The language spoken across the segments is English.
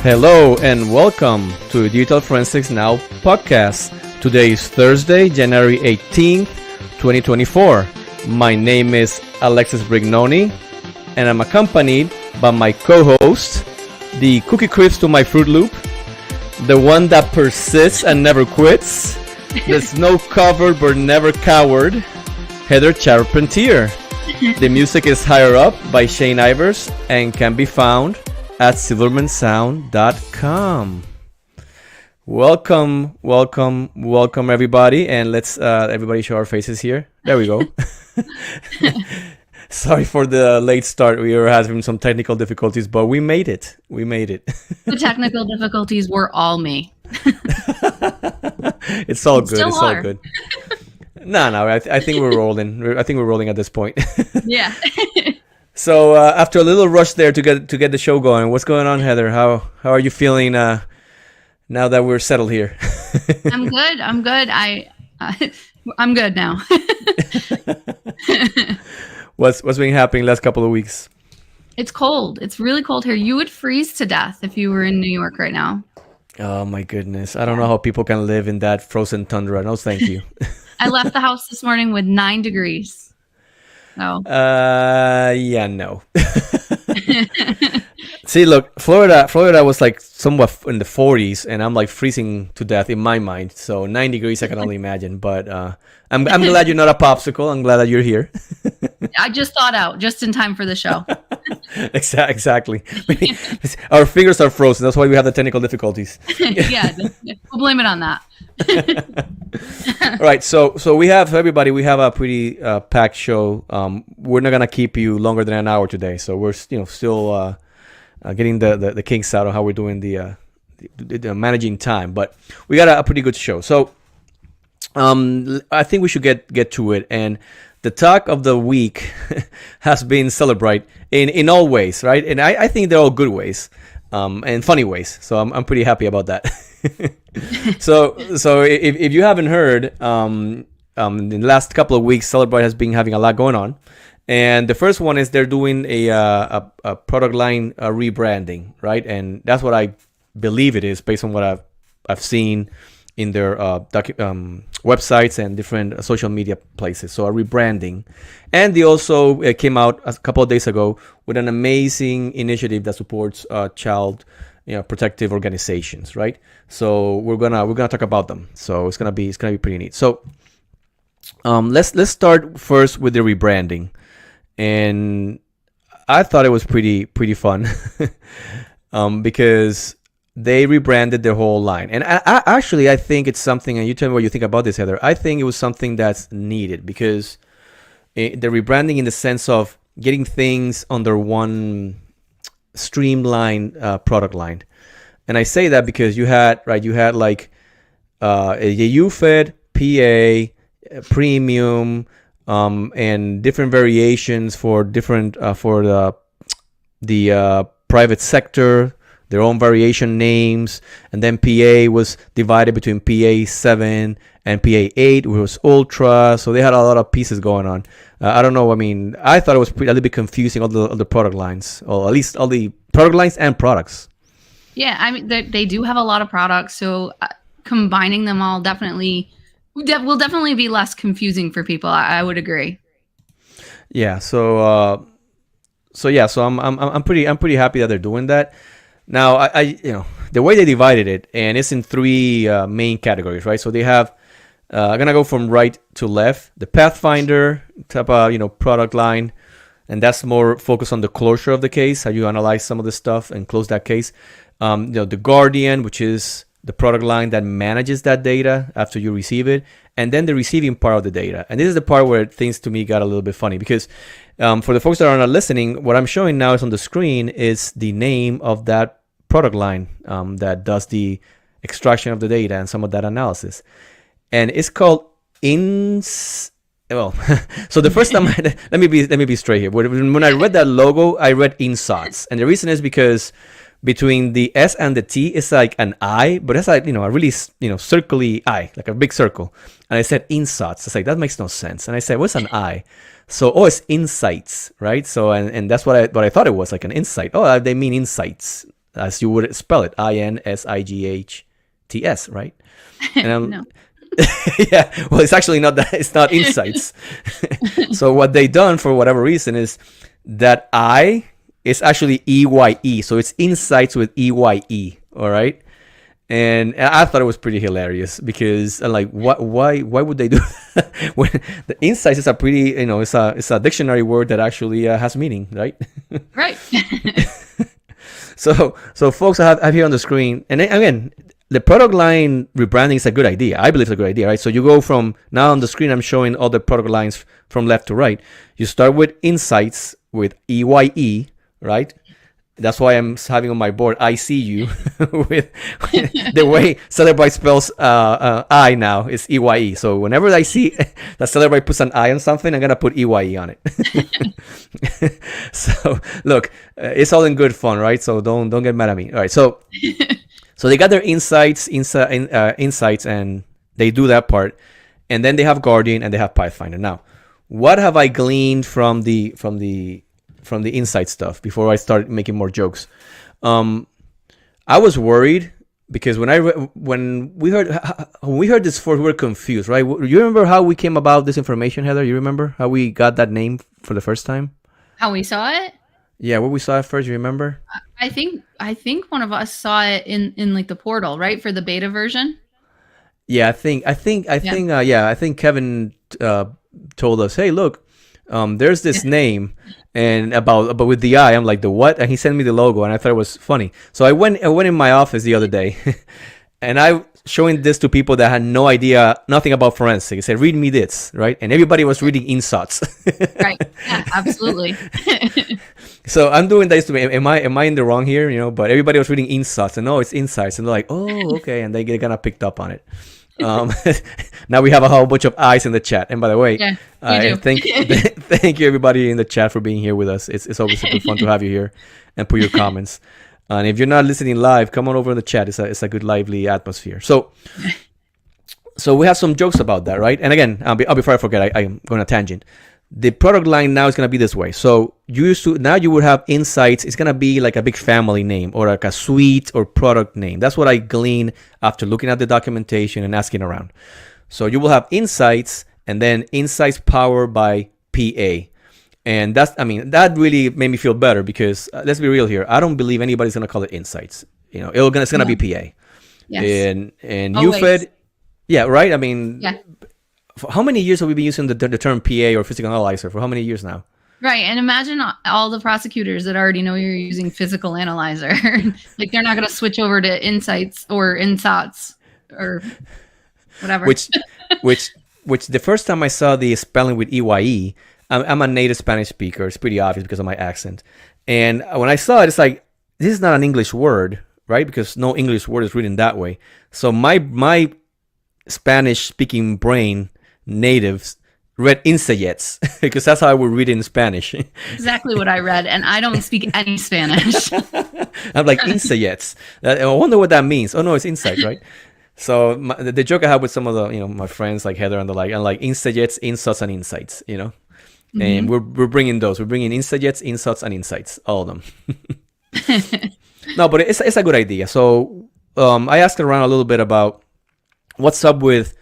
Hello and welcome to Digital Forensics Now podcast. Today is Thursday, January 18th, 2024. My name is Alexis Brignoni and I'm accompanied by my co-host, the Cookie Crisp to my Fruit Loop, the one that persists and never quits, the snow-covered but never coward, Heather Charpentier. The music is Higher Up by Shane Ivers and can be found at silvermansound.com. Welcome everybody, and let's everybody show our faces here. There we go. Sorry for the late start. We were having some technical difficulties, but we made it. The technical difficulties were all me. It's all good. It's all good. No. I think we're rolling. I think we're rolling at this point. Yeah. So after a little rush there to get the show going, what's going on, Heather? How are you feeling now that we're settled here? I'm good. I'm good now. What's been happening last couple of weeks? It's cold. It's really cold here. You would freeze to death if you were in New York right now. Oh my goodness. I don't know how people can live in that frozen tundra. No, thank you. I left the house this morning with 9 degrees. Oh. Yeah, no. See, look, Florida was like somewhat in the 40s, and I'm like freezing to death in my mind. So 9 degrees, I can only imagine. But I'm glad you're not a popsicle. I'm glad that you're here. I just thawed out just in time for the show. Exactly. Our fingers are frozen. That's why we have the technical difficulties. Yeah, we'll blame it on that. All right, so we have a pretty packed show. We're not gonna keep you longer than an hour today, so we're still getting the kinks out of how we're doing the managing time. But we got a pretty good show. So I think we should get to it. And the talk of the week has been Cellebrite in all ways, right? And I think they're all good ways, and funny ways. So I'm pretty happy about that. So if you haven't heard, in the last couple of weeks, Cellebrite has been having a lot going on, and the first one is they're doing a product line rebranding, right? And that's what I believe it is based on what I've seen in their websites and different social media places. So a rebranding, and they also came out a couple of days ago with an amazing initiative that supports child protective organizations, right? So we're gonna talk about them. So it's gonna be pretty neat. So let's start first with the rebranding, and I thought it was pretty fun because they rebranded their whole line. And I think it's something, and you tell me what you think about this, Heather. I think it was something that's needed because the rebranding in the sense of getting things under one streamlined product line. And I say that because you had like a UFED, PA, premium, and different variations for different for the private sector, their own variation names, and then PA was divided between PA 7 and PA 8, which was Ultra. So they had a lot of pieces going on. I don't know. I mean, I thought it was a little bit confusing, all the product lines, or at least all the product lines and products. Yeah, I mean, they do have a lot of products, so combining them all will definitely be less confusing for people. I would agree. Yeah. So I'm pretty happy that they're doing that. Now, I the way they divided it, and it's in 3 main categories, right? So they have, I'm gonna go from right to left, the Pathfinder type of, product line, and that's more focused on the closure of the case, how you analyze some of the stuff and close that case. The Guardian, which is the product line that manages that data after you receive it, and then the receiving part of the data. And this is the part where things to me got a little bit funny because for the folks that are not listening, what I'm showing now is on the screen is the name of that product line that does the extraction of the data and some of that analysis, and it's called so the first time let me be straight here. When I read that logo, I read Insots, and the reason is because between the S and the T it's like an I, but it's like a really circly I, like a big circle, and I said Insots. It's like that makes no sense, and I said what's an I? So it's insights, right? So and that's what I thought it was, like an insight. Oh, they mean insights. as you would spell it, Insights, right? And No. yeah, well, it's actually not that. It's not Inseyets. So what they done for whatever reason is that I is actually EYE. So it's Inseyets with EYE. All right. And I thought it was pretty hilarious because I'm like, what? Why would they do that? When the insights is a pretty, it's a dictionary word that actually has meaning, right? Right. So folks, I have here on the screen, and again, the product line rebranding is a good idea. I believe it's a good idea, right? So you go from now on the screen, I'm showing all the product lines from left to right. You start with Inseyets with EYE, right? That's why I'm having on my board I see you with the way Cellebrite spells I now is EYE. So whenever I see that Cellebrite puts an I on something, I'm gonna put EYE on it. So look, it's all in good fun, right? So don't get mad at me. All right, so they got their insights, and they do that part, and then they have Guardian and they have Pathfinder. Now, what have I gleaned from the insight stuff before I start making more jokes? I was worried because when we heard this first, we were confused, right? You remember how we came about this information, Heather? You remember how we got that name for the first time? How we saw it? Yeah, what we saw it first. You remember? I think one of us saw it in like the portal, right, for the beta version. Yeah, I think Kevin told us, hey, look, there's this name, and but with the I, I'm like, the what? And he sent me the logo, and I thought it was funny. So I went in my office the other day, and I showing this to people that had no idea, nothing about forensic. I said, read me this, right? And everybody was reading Insots. Right. Yeah, absolutely. So I'm doing this to me. Am I in the wrong here? But everybody was reading Insots, and it's Insights, and they're like, oh, okay, and they kind of picked up on it. Now we have a whole bunch of eyes in the chat, and by the way, thank you everybody in the chat for being here with us. It's always super fun to have you here and put your comments. And if you're not listening live, come on over in the chat. It's a good lively atmosphere. So we have some jokes about that, right? And again, before I forget, I'm going to tangent. The product line now is going to be this way. So now you would have Insights. It's going to be like a big family name or like a suite or product name. That's what I gleaned after looking at the documentation and asking around. So you will have Insights and then Insights powered by PA. And that really made me feel better because let's be real here. I don't believe anybody's going to call it Insights. It's going to be PA. Yes. And UFED. Yeah, right? Yeah. For how many years have we been using the term PA or physical analyzer? For how many years now? Right. And imagine all the prosecutors that already know you're using physical analyzer. Like they're not going to switch over to Insights or Insots or whatever. Which the first time I saw the spelling with EYE, I'm a native Spanish speaker. It's pretty obvious because of my accent. And when I saw it, it's like, this is not an English word, right? Because no English word is written that way. So my Spanish speaking brain, natives, read Inseyets because that's how I would read it in Spanish. Exactly what I read, and I don't speak any Spanish. I'm like, Inseyets. I wonder what that means. Oh no, it's insight, right? So the joke I have with some of the my friends like Heather and the like, and like Inseyets, Insots, and Insights, Mm-hmm. And we're bringing those. We're bringing Inseyets, Insots, and Insights, all of them. No, but it's a good idea. So I asked around a little bit about what's up with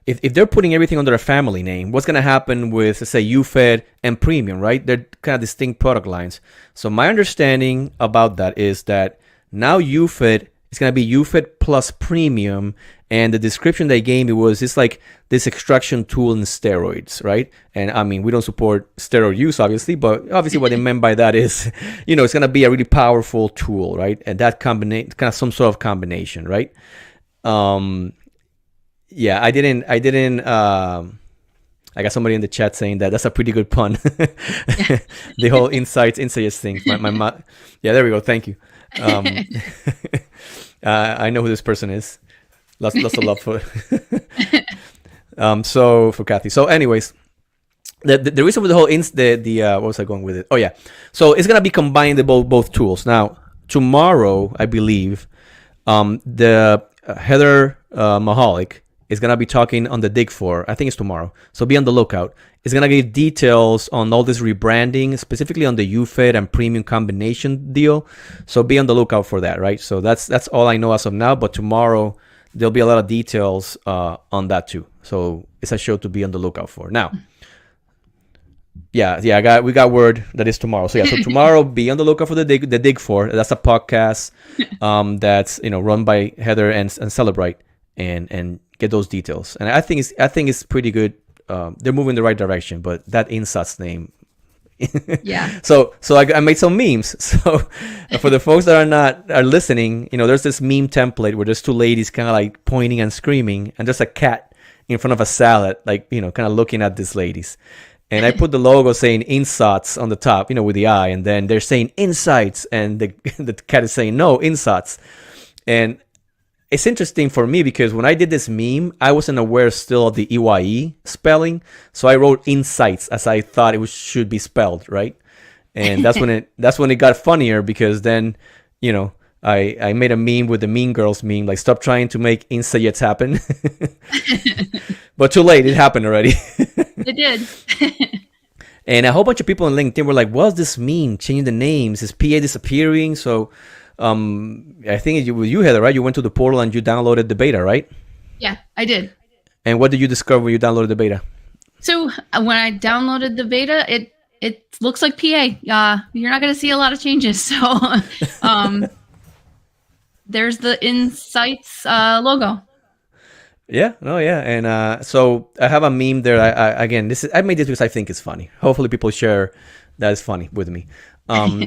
if they're putting everything under a family name, what's going to happen with, let's say, UFED and Premium, right? They're kind of distinct product lines. So my understanding about that is that now UFED is going to be UFED plus Premium, and the description they gave me was it's like this extraction tool in steroids, right? And we don't support steroid use, obviously, but obviously what they meant by that is, it's going to be a really powerful tool, right? And that kind of some sort of combination, right? Yeah, I didn't. I got somebody in the chat saying that's a pretty good pun. The whole Inseyets thing. Yeah, there we go. Thank you. I know who this person is. Lots of love for. So for Kathy. So, anyways, the reason for the whole what was I going with it? Oh yeah. So it's gonna be combining both tools. Now tomorrow, I believe, the Heather Mahalik is going to be talking on the Dig 4. I think it's tomorrow. So be on the lookout. It's going to give details on all this rebranding, specifically on the UFED and premium combination deal. So be on the lookout for that, right? So that's all I know as of now. But tomorrow, there'll be a lot of details on that too. So it's a show to be on the lookout for. Now, we got word that it's tomorrow. So so tomorrow, be on the lookout for the Dig 4. That's a podcast that's run by Heather and Cellebrite, and get those details. And I think it's pretty good. They're moving in the right direction, but that Insots name. Yeah. So I made some memes. So for the folks that are listening, there's this meme template where there's two ladies kind of like pointing and screaming, and there's a cat in front of a salad, like kind of looking at these ladies. And I put the logo saying Insots on the top, with the eye, and then they're saying Insights, and the cat is saying no, Insots. And it's interesting for me because when I did this meme, I wasn't aware still of the EYE spelling, so I wrote Insights as I thought it should be spelled, right? And that's when it got funnier, because then I made a meme with the Mean Girls meme, like stop trying to make Inseyets happen. But too late, it happened already. It did. And a whole bunch of people on LinkedIn were like, what's this mean? Changing the names, is PA disappearing? So I think you Heather, right? You went to the portal and you downloaded the beta, right? Yeah, I did. And what did you discover when you downloaded the beta? So when I downloaded the beta, it looks like PA. You're not going to see a lot of changes. So there's the Insights logo. Yeah, and so I have a meme there. I made this because I think it's funny. Hopefully, people share that is funny with me.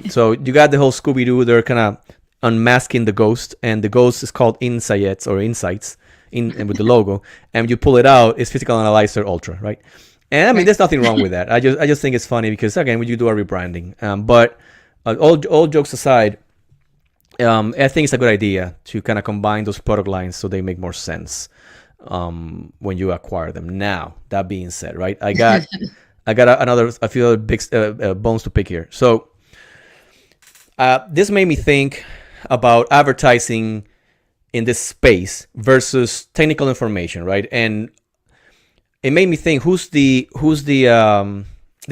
So you got the whole Scooby-Doo. They're kind of unmasking the ghost, and the ghost is called Inseyets or Insights, with the logo. And when you pull it out, it's Physical Analyzer Ultra, right? And I mean, there's nothing wrong with that. I just think it's funny because again, when you do a rebranding, but all jokes aside, I think it's a good idea to kind of combine those product lines so they make more sense when you acquire them. Now, that being said, right, I got a few other big bones to pick here. So this made me think about advertising in this space versus technical information, right? And it made me think, who's the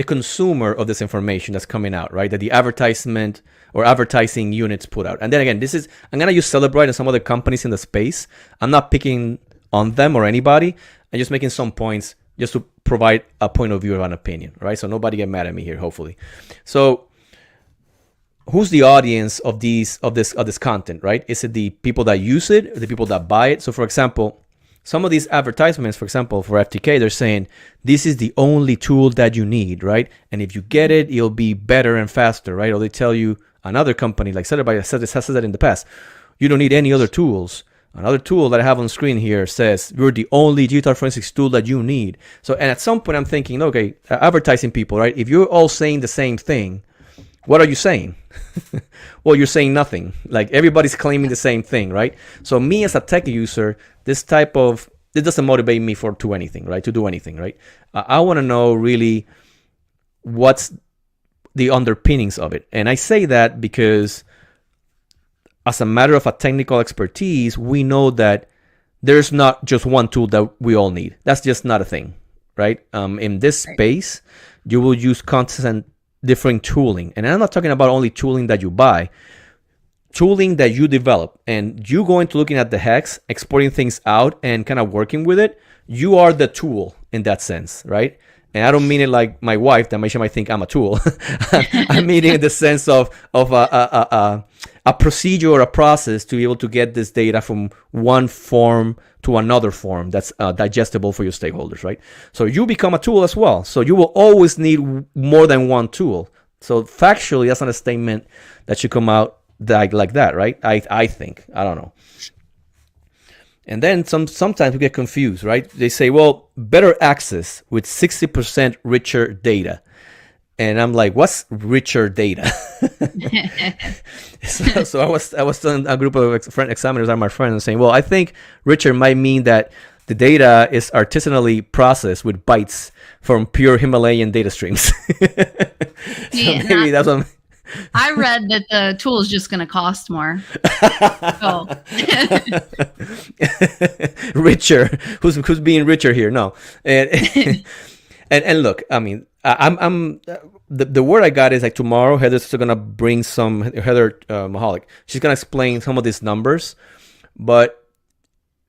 consumer of this information that's coming out, right? That the advertisement or advertising units put out. And then again, I'm gonna use Cellebrite and some other companies in the space. I'm not picking on them or anybody. I'm just making some points just to provide a point of view or an opinion, right? So nobody get mad at me here, hopefully. So who's the audience of this content, right? Is it the people that use it, or the people that buy it? So for example, some of these advertisements, for example, for FTK, they're saying this is the only tool that you need, right? And if you get it, it'll be better and faster, right? Or they tell you, another company like Cellebrite has said that in the past, you don't need any other tools. Another tool that I have on screen here says you're the only digital forensics tool that you need. So, and at some point I'm thinking, okay, advertising people, right? If you're all saying the same thing, what are you saying? Well, you're saying nothing. Like everybody's claiming the same thing, right? So me as a tech user, this doesn't motivate me to do anything, right? I want to know really what's the underpinnings of it. And I say that because as a matter of a technical expertise, we know that there's not just one tool that we all need. That's just not a thing, right? In this space, you will use constant different tooling. And I'm not talking about only tooling that you buy, tooling that you develop. And you going to looking at the hex, exporting things out and kind of working with it, you are the tool in that sense, right? And I don't mean it like my wife that might think I'm a tool. I mean it in the sense of a procedure or a process to be able to get this data from one form to another form that's digestible for your stakeholders, right? So you become a tool as well. So you will always need more than one tool. So factually, that's not a statement that should come out like that, right? I think. I don't know. And then sometimes we get confused, right? They say, well, better access with 60% richer data. And I'm like, what's richer data? so I was telling a group of examiners, are my friends, and saying, well, I think richer might mean that the data is artisanally processed with bytes from pure Himalayan data streams. So maybe that's what I read that the tool is just going to cost more. So. Richer. Who's being richer here? No. And look, I mean, I'm the word I got is like tomorrow Heather's gonna bring some Heather Mahalik. She's gonna explain some of these numbers, but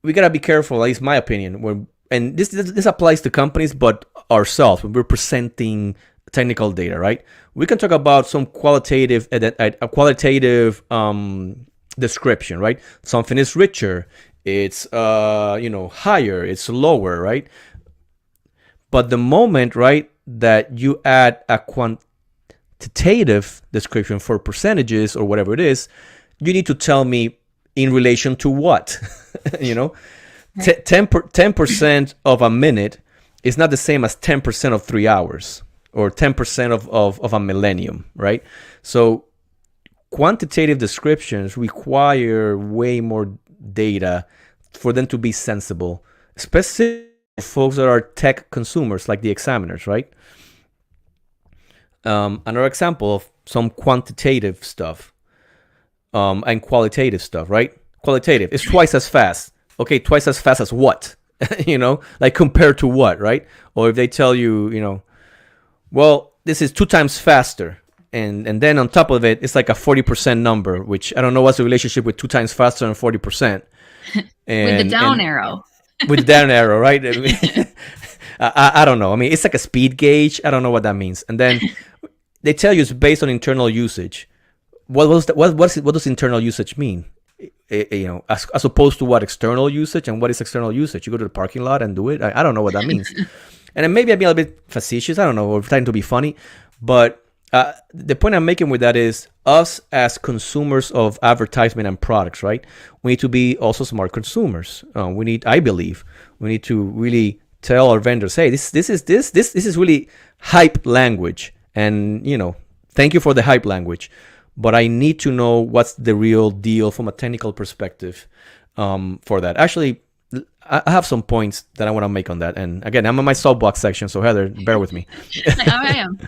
we gotta be careful. At least my opinion. And this applies to companies, but ourselves when we're presenting technical data, right? We can talk about some qualitative description, right? Something is richer, it's higher, it's lower, right? But the moment, right, that you add a quantitative description for percentages or whatever it is, you need to tell me in relation to what. 10% of a minute is not the same as 10% of 3 hours or 10% of a millennium, right? So quantitative descriptions require way more data for them to be sensible, especially folks that are tech consumers like the examiners, right? Another example of some quantitative stuff and qualitative stuff, right? Qualitative is twice as fast. Okay, twice as fast as what? Like compared to what, right? Or if they tell you, well, this is 2 times faster. And then on top of it, it's like a 40% number, which I don't know what's the relationship with 2 times faster and 40%. With the down arrow. With the down arrow, right? I don't know. I mean, it's like a speed gauge. I don't know what that means. And then they tell you it's based on internal usage. What does internal usage mean? As opposed to what external usage, and what is external usage? You go to the parking lot and do it. I don't know what that means. And then maybe I'm being a bit facetious. I don't know, or trying to be funny. But the point I'm making with that is us as consumers of advertisement and products, right? We need to be also smart consumers. I believe we need to really tell our vendors, hey, this is really hype language, and thank you for the hype language, but I need to know what's the real deal from a technical perspective for that. Actually, I have some points that I want to make on that. And again, I'm on my soapbox section, so Heather, bear with me. I am.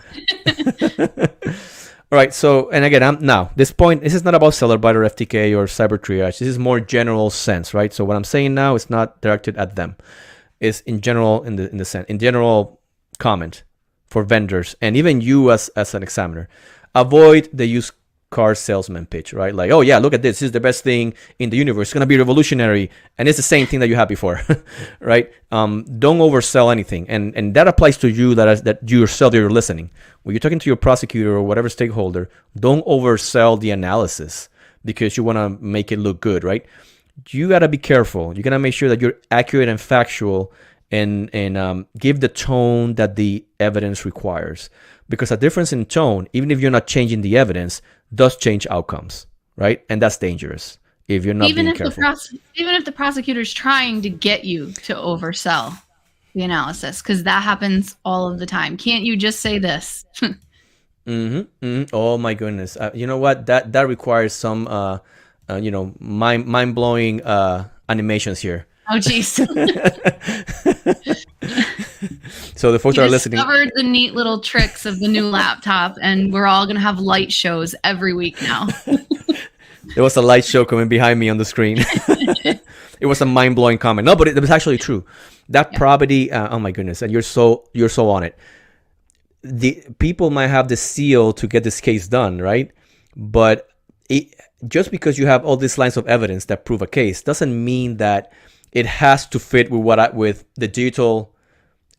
All right. So, and again, this is not about Cellebrite or FTK or Cyber Triage. This is more general sense, right? So what I'm saying now is not directed at them. It's in general, in general comment for vendors and even you as an examiner. Avoid the used car salesman pitch, right? Like, oh yeah, look at this. This is the best thing in the universe. It's gonna be revolutionary, and it's the same thing that you had before, right? Don't oversell anything, and that applies to you that you yourself that you're listening. When you're talking to your prosecutor or whatever stakeholder, don't oversell the analysis because you want to make it look good, right? You gotta be careful. You gotta make sure that you're accurate and factual, and give the tone that the evidence requires. Because a difference in tone, even if you're not changing the evidence, does change outcomes, right? And that's dangerous if you're not being careful. Even if the prosecutor's trying to get you to oversell the analysis, because that happens all of the time. Can't you just say this? Oh my goodness! You know what? That requires some mind blowing animations here. Oh geez. So the folks that are listening discovered the neat little tricks of the new laptop, and we're all gonna have light shows every week now. There was a light show coming behind me on the screen. It was a mind-blowing comment. No, but it was actually true. That property, oh my goodness, and you're so on it. The people might have the seal to get this case done, right? But just because you have all these lines of evidence that prove a case doesn't mean that it has to fit with the digital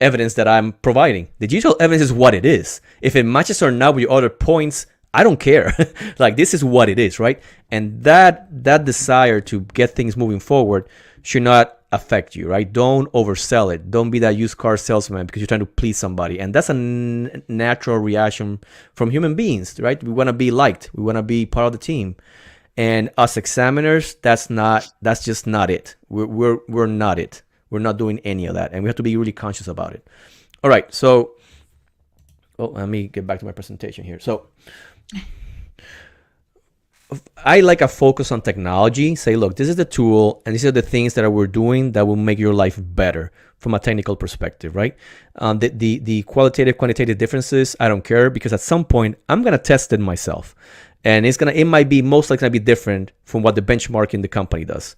evidence that I'm providing. The digital evidence is what it is. If it matches or not with your other points, I don't care. Like, this is what it is, right? And that desire to get things moving forward should not affect you, right? Don't oversell it. Don't be that used car salesman because you're trying to please somebody. And that's a natural reaction from human beings, right? We want to be liked. We want to be part of the team. And us examiners, that's just not it. We're not it. We're not doing any of that. And we have to be really conscious about it. All right. So, let me get back to my presentation here. So, I like a focus on technology. Say, look, this is the tool, and these are the things that we're doing that will make your life better from a technical perspective, right? The qualitative, quantitative differences, I don't care, because at some point I'm gonna test it myself, and it might be most likely gonna be different from what the benchmark in the company does,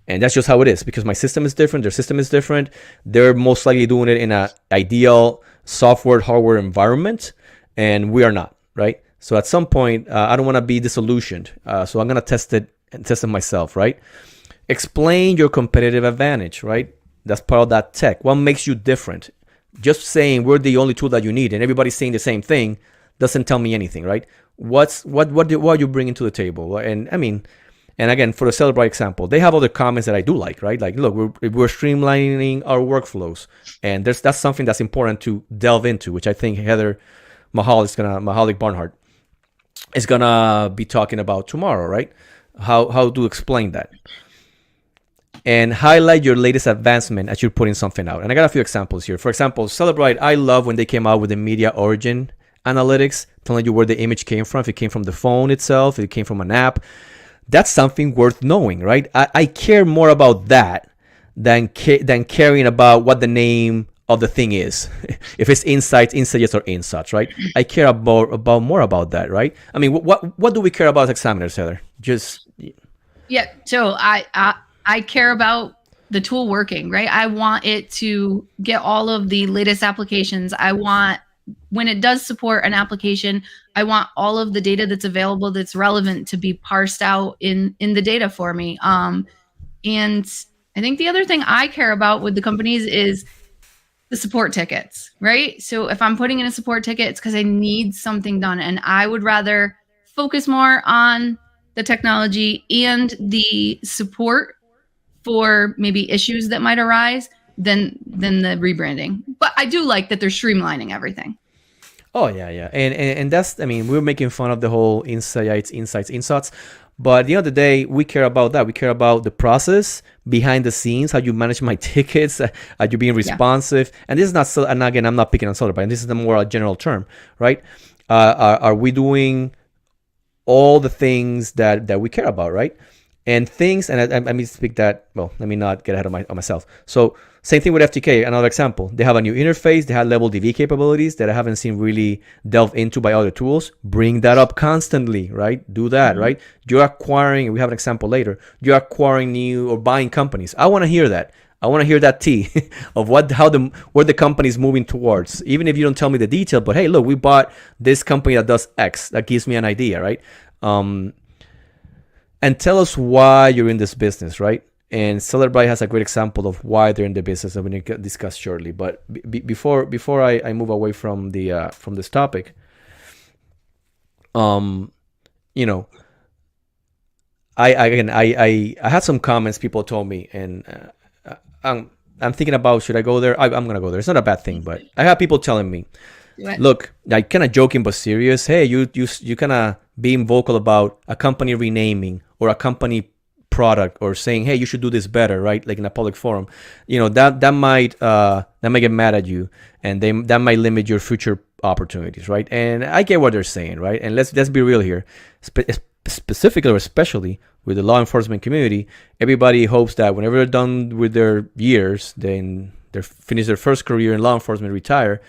and that's just how it is, because my system is different, their system is different. They're most likely doing it in an ideal software, hardware environment, and we are not, right? So at some point, I don't want to be disillusioned. So I'm going to test it myself, right? Explain your competitive advantage, right? That's part of that tech. What makes you different? Just saying we're the only tool that you need and everybody's saying the same thing doesn't tell me anything, right? What are you bringing to the table? And again, for the Cellebrite example, they have other comments that I do like, right? Like, look, we're streamlining our workflows, and that's something that's important to delve into, which I think Heather Mahalik Barnhart is gonna be talking about tomorrow, right? How to explain that and highlight your latest advancement as you're putting something out. And I got a few examples here. For example, Cellebrite, I love when they came out with the media origin analytics, telling you where the image came from, if it came from the phone itself, if it came from an app. That's something worth knowing, right? I care more about that than caring about what the name of the thing is. If it's Inseyets, Inseyets, or Insots, right? I care about more about that, right? I mean, what do we care about as examiners, Heather? So I care about the tool working, right? I want it to get all of the latest applications. I want, when it does support an application, I want all of the data that's available that's relevant to be parsed out in the data for me. And I think the other thing I care about with the companies is the support tickets, right? So if I'm putting in a support ticket, it's because I need something done, and I would rather focus more on the technology and the support for maybe issues that might arise than the rebranding. But I do like that they're streamlining everything. Oh yeah, and that's, I mean, we're making fun of the whole Inseyets, Insots, but at the end of the day, we care about that. We care about the process behind the scenes, how you manage my tickets, are you being responsive? And this is not so. And again, I'm not picking on Cellebrite. This is the more a general term, right? Are we doing all the things that we care about, right? And things, and I mean, speak that, well, let me not get ahead of myself. So same thing with FTK, another example. They have a new interface, they have level DV capabilities that I haven't seen really delved into by other tools. Bring that up constantly, right? Do that, right? You're acquiring, and we have an example later, you're acquiring new or buying companies. I want to hear that. I want to hear that tea of where the company is moving towards. Even if you don't tell me the detail, but hey, look, we bought this company that does X. That gives me an idea, right? And tell us why you're in this business, right? And Cellebrite has a great example of why they're in the business that we're going to discuss shortly. But before I move away from this topic, you know, I had some comments people told me, and I'm thinking about, should I go there? I'm going to go there. It's not a bad thing, but I have people telling me, look, like kind of joking but serious. Hey, you kind of being vocal about a company renaming or a company product, or saying, hey, you should do this better, right? Like in a public forum, you know, that might get mad at you, and that might limit your future opportunities, right? And I get what they're saying, right? And let's be real here, specifically or especially with the law enforcement community. Everybody hopes that whenever they're done with their years, then they finish their first career in law enforcement, retire,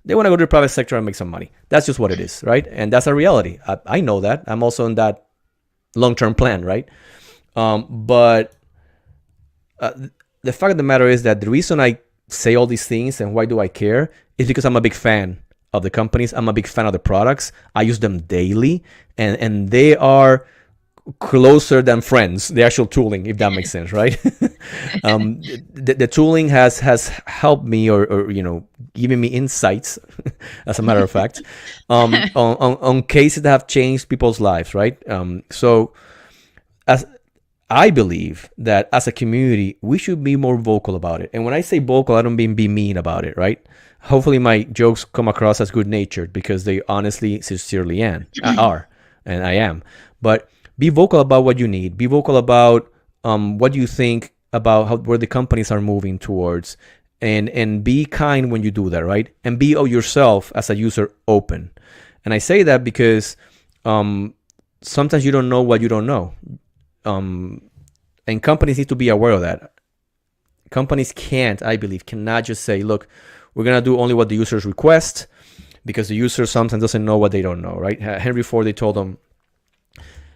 they want to go to the private sector and make some money. That's just what it is, right? And that's a reality. I know that. I'm also in that long-term plan, right? But the fact of the matter is that the reason I say all these things and why do I care is because I'm a big fan of the companies. I'm a big fan of the products. I use them daily, and they are closer than friends, the actual tooling, if that makes sense, right? The tooling has helped me, or you know, given me insights, as a matter of fact, on cases that have changed people's lives, right? So as I believe that as a community, we should be more vocal about it. And when I say vocal, I don't mean be mean about it, right? Hopefully my jokes come across as good-natured, because they honestly, sincerely are, and I am. But be vocal about what you need. Be vocal about what you think about where the companies are moving towards, and be kind when you do that, right? And be yourself as a user open. And I say that because sometimes you don't know what you don't know. And companies need to be aware of that. Companies cannot just say, look, we're going to do only what the users request, because the user sometimes doesn't know what they don't know, right? Henry Ford, they told them,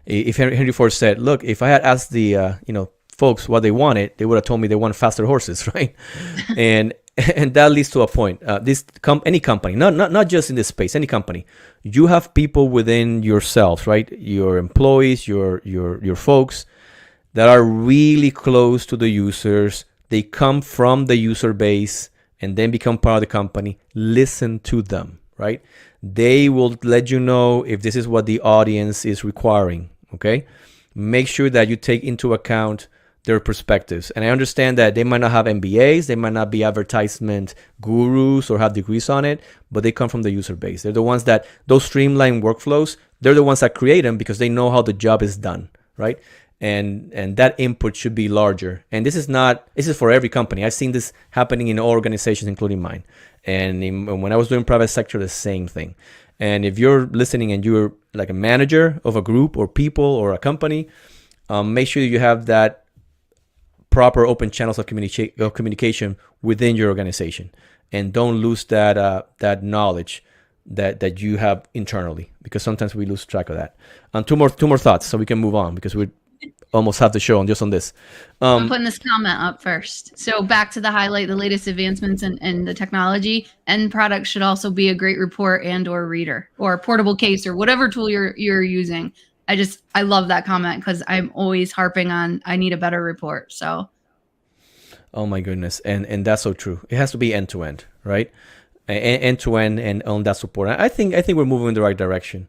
if Henry Ford said, look, if I had asked the, folks what they wanted, they would have told me they want faster horses, right? and that leads to a point. Any company, not just in this space, any company, you have people within yourselves, right? Your employees, your folks that are really close to the users. They come from the user base and then become part of the company. Listen to them, right? They will let you know if this is what the audience is requiring, okay? Make sure that you take into account their perspectives. And I understand that they might not have MBAs, they might not be advertisement gurus or have degrees on it, but they come from the user base. They're the ones that, those streamlined workflows, they're the ones that create them because they know how the job is done, right? And that input should be larger. And this is for every company. I've seen this happening in all organizations, including mine. And when I was doing private sector, the same thing. And if you're listening and you're like a manager of a group or people or a company, make sure you have that proper open channels of communication within your organization, and don't lose that knowledge that you have internally, because sometimes we lose track of that. And two more thoughts so we can move on, because we almost have the show on just on this. I'm putting this comment up first. So back to the highlight, the latest advancements in the technology. End product should also be a great report and or reader or portable case or whatever tool you're using. I love that comment because I'm always harping on I need a better report. So, oh my goodness, and that's so true. It has to be end to end, right? End to end, and on that support. I think we're moving in the right direction.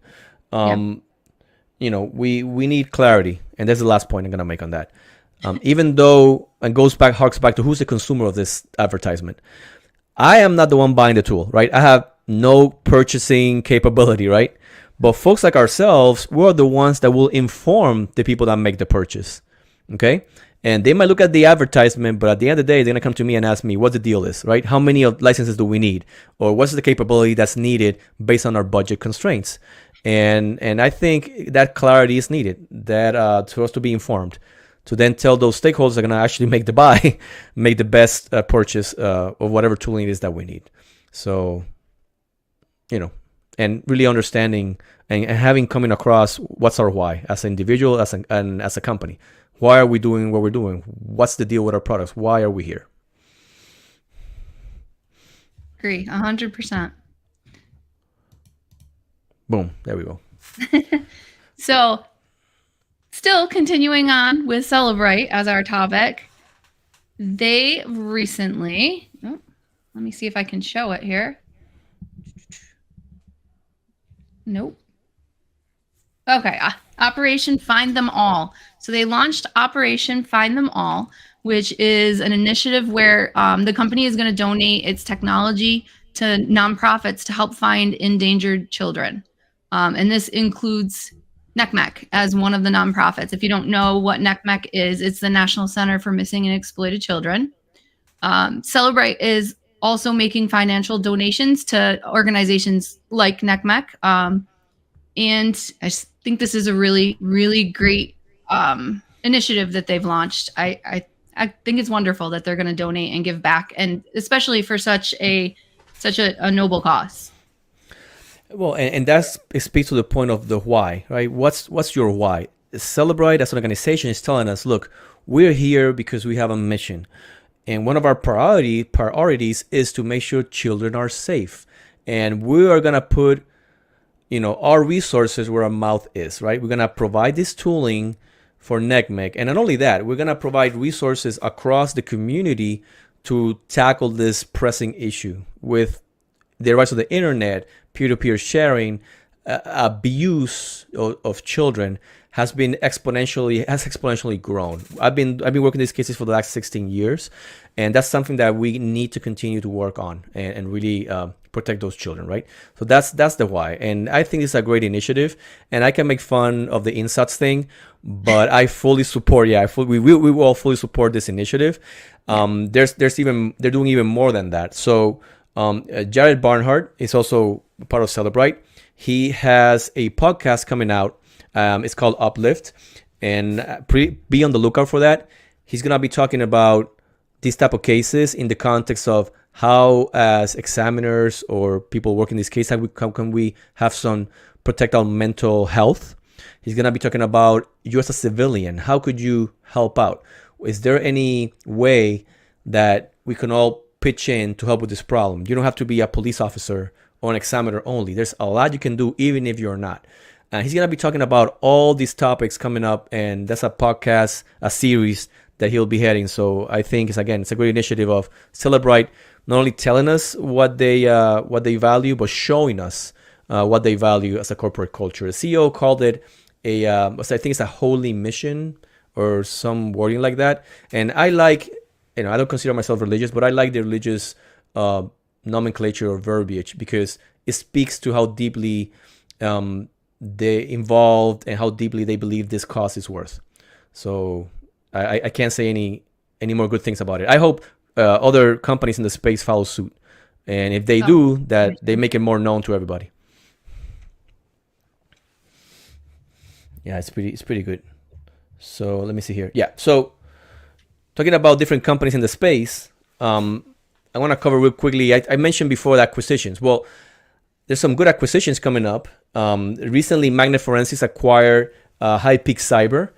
We need clarity, and that's the last point I'm gonna make on that. Even though and harks back to who's the consumer of this advertisement. I am not the one buying the tool, right? I have no purchasing capability, right? But folks like ourselves, we're the ones that will inform the people that make the purchase, okay? And they might look at the advertisement, but at the end of the day, they're gonna come to me and ask me what the deal is, right? How many licenses do we need? Or what's the capability that's needed based on our budget constraints? And I think that clarity is needed, that for us to be informed, to then tell those stakeholders that are gonna actually make the best purchase of whatever tooling it is that we need. So, and really understanding and coming across what's our why as an individual, and as a company. Why are we doing what we're doing? What's the deal with our products? Why are we here? Agree, 100%. Boom, there we go. So, still continuing on with Cellebrite as our topic, they recently, let me see if I can show it here. Nope. Okay, Operation Find Them All. So they launched Operation Find Them All, which is an initiative where the company is going to donate its technology to nonprofits to help find endangered children. And this includes NCMEC as one of the nonprofits. If you don't know what NCMEC is, it's the National Center for Missing and Exploited Children. Cellebrite is also making financial donations to organizations like NCMEC. And I think this is a really, really great initiative that they've launched. I think it's wonderful that they're going to donate and give back, and especially for such a noble cause. Well, and that speaks to the point of the why, right? What's your why? Cellebrite as an organization is telling us, look, we're here because we have a mission. And one of our priorities is to make sure children are safe. And we are going to put, our resources where our mouth is, right? We're going to provide this tooling for NCMEC. And not only that, we're going to provide resources across the community to tackle this pressing issue with the rise of the internet, peer-to-peer sharing, abuse of children has exponentially grown. I've been working these cases for the last 16 years, and that's something that we need to continue to work on and really protect those children, right? So that's the why, and I think it's a great initiative. And I can make fun of the Insots thing, but I fully support. We will all fully support this initiative. They're doing even more than that. So Jared Barnhart is also part of Cellebrite. He has a podcast coming out It's called Uplift, and be on the lookout for that. He's gonna be talking about these type of cases in the context of how, as examiners or people working this case, how can we have some protect our mental health. He's gonna be talking about you as a civilian. How could you help out? Is there any way that we can all pitch in to help with this problem? You don't have to be a police officer or an examiner only. There's a lot you can do even if you're not. And he's going to be talking about all these topics coming up, and that's a podcast, a series that he'll be heading. So I think it's a great initiative of Cellebrite, not only telling us what they value, but showing us what they value as a corporate culture. The CEO called it I think it's a holy mission or some wording like that. And I like, I don't consider myself religious, but I like the religious nomenclature or verbiage because it speaks to how deeply they involved and how deeply they believe this cause is worth. So I can't say any more good things about it. I hope other companies in the space follow suit, and if they do, that they make it more known to everybody. Yeah, it's pretty good. So let me see here. Yeah, so talking about different companies in the space, I want to cover real quickly. I mentioned before the acquisitions. Well, there's some good acquisitions coming up. Recently, Magnet Forensics acquired High Peak Cyber,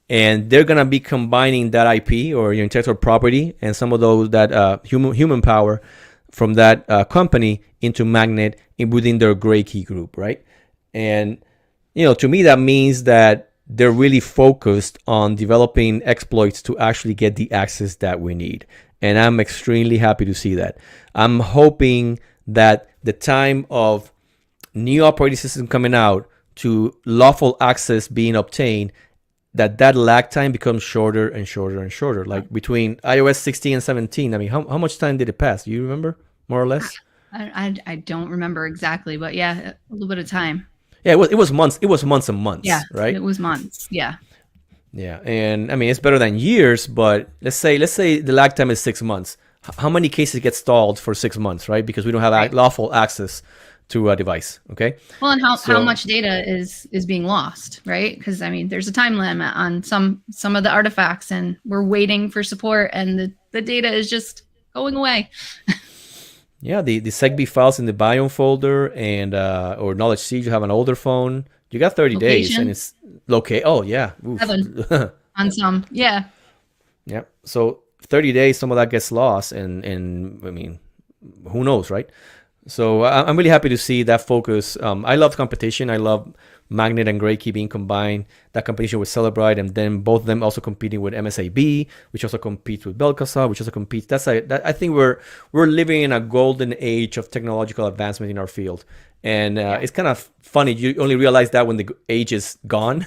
and they're gonna be combining that IP or your intellectual property and some of those that human power from that company into Magnet within their Gray Key group, right? And to me that means that they're really focused on developing exploits to actually get the access that we need. And I'm extremely happy to see that. I'm hoping that the time of new operating system coming out to lawful access being obtained, that lag time becomes shorter and shorter and shorter. Like between iOS 16 and 17, I mean, how much time did it pass? Do you remember, more or less? I don't remember exactly, but yeah, a little bit of time. Yeah, it was months. It was months and months. Yeah, right. It was months. Yeah. Yeah, and I mean it's better than years, but let's say the lag time is 6 months. How many cases get stalled for 6 months, right? Because we don't have lawful access to a device. Okay. Well, and how much data is being lost, right? Because I mean, there's a time limit on some of the artifacts, and we're waiting for support, and the data is just going away. Yeah, the SegB files in the biome folder and or knowledge seed. You have an older phone. You got 30 days, and it's Oh yeah, 7 on some. Yeah. Yeah. So 30 days, some of that gets lost, and I mean, who knows, right? So I'm really happy to see that focus. I love competition. I love Magnet and Gray Key being combined. That competition with Cellebrite, and then both of them also competing with MSAB, which also competes with Belkasa, which also competes. I think we're living in a golden age of technological advancement in our field, and it's kind of funny. You only realize that when the age is gone.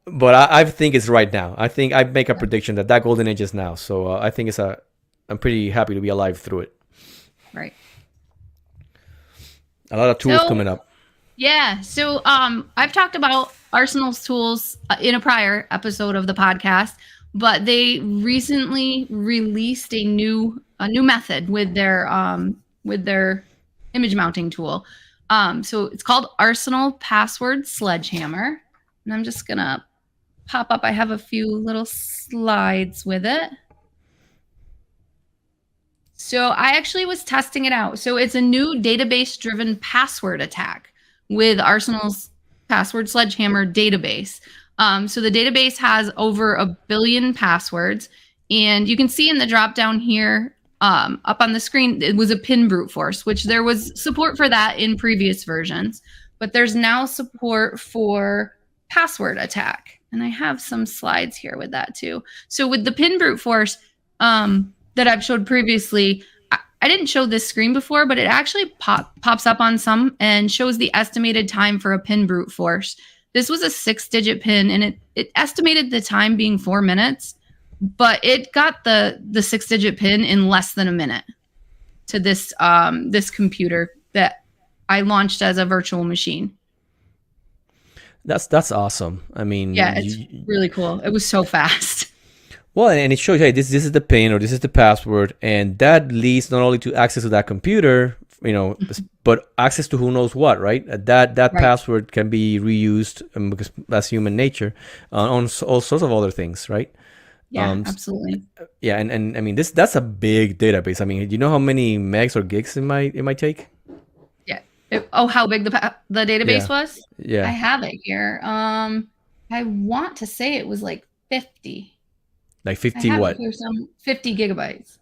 But I think it's right now. I think I make a prediction that golden age is now. So I think I'm pretty happy to be alive through it. Right. A lot of tools coming up. Yeah. So I've talked about Arsenal's tools in a prior episode of the podcast, but they recently released a new method with their image mounting tool. So it's called Arsenal Password SledgeHammer, and I'm just gonna pop up. I have a few little slides with it. So I actually was testing it out. So it's a new database-driven password attack with Arsenal's Password SledgeHammer database. So the database has over 1 billion passwords, and you can see in the drop-down here up on the screen, it was a pin brute force, which there was support for that in previous versions, but there's now support for password attack. And I have some slides here with that too. So with the pin brute force, that I've showed previously, I didn't show this screen before, but it actually pops up on some and shows the estimated time for a pin brute force. This was a 6-digit pin, and it estimated the time being 4 minutes, but it got the 6-digit pin in less than a minute to this computer that I launched as a virtual machine. That's awesome. I mean, yeah, it's really cool. It was so fast. Well, and it shows, hey, this is the pin or this is the password, and that leads not only to access to that computer but access to who knows what, right? That Right. password can be reused, because that's human nature, on all sorts of other things, right? Yeah, Um, absolutely. yeah, and I mean that's a big database. I mean, do you know how many megs or gigs it might take? Yeah. How big the database Yeah, was? I yeah, have it here. I want to say it was like 50. like I 50 have it what? here, some 50 gigabytes.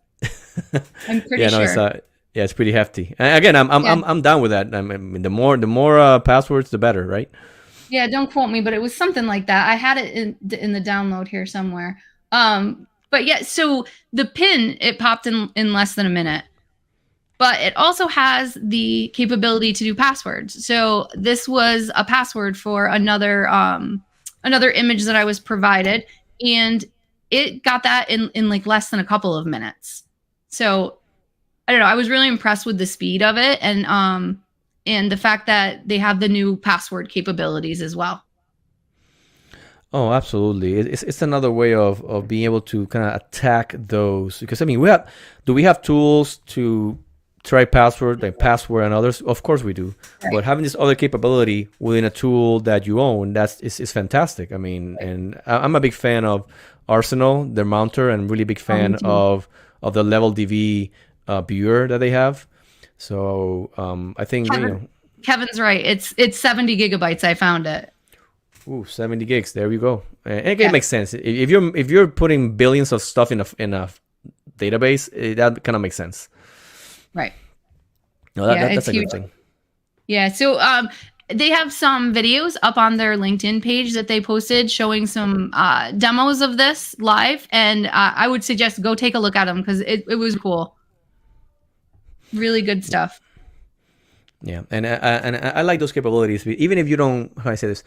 I'm pretty Yeah, no, sure. yeah, it's pretty hefty. And again, Yeah. I'm down with that. I mean, the more passwords, the better, right? Yeah, don't quote me, but it was something like that. I had it in the download here somewhere. But yeah, so the pin, it popped in less than a minute. But it also has the capability to do passwords. So this was a password for another image that I was provided, and it got that in like less than a couple of minutes. So I don't know. I was really impressed with the speed of it, and the fact that they have the new password capabilities as well. Oh, absolutely. It's another way of being able to kind of attack those, because I mean, do we have tools to try password like password and others? Of course we do. Right. But having this other capability within a tool that you own, is fantastic. I mean, and I'm a big fan of Arsenal, their mounter, and really big fan of the Level DV viewer that they have. So I think Kevin's right. It's 70 gigabytes. I found it. Ooh, 70 gigs. There you go. And it makes sense. If you're putting billions of stuff in a database, that kind of makes sense. Right. No, that's a good thing. Yeah. So they have some videos up on their LinkedIn page that they posted showing some demos of this live, and I would suggest go take a look at them because it was cool. Really good stuff. Yeah, and I like those capabilities. Even if you don't, how I say this,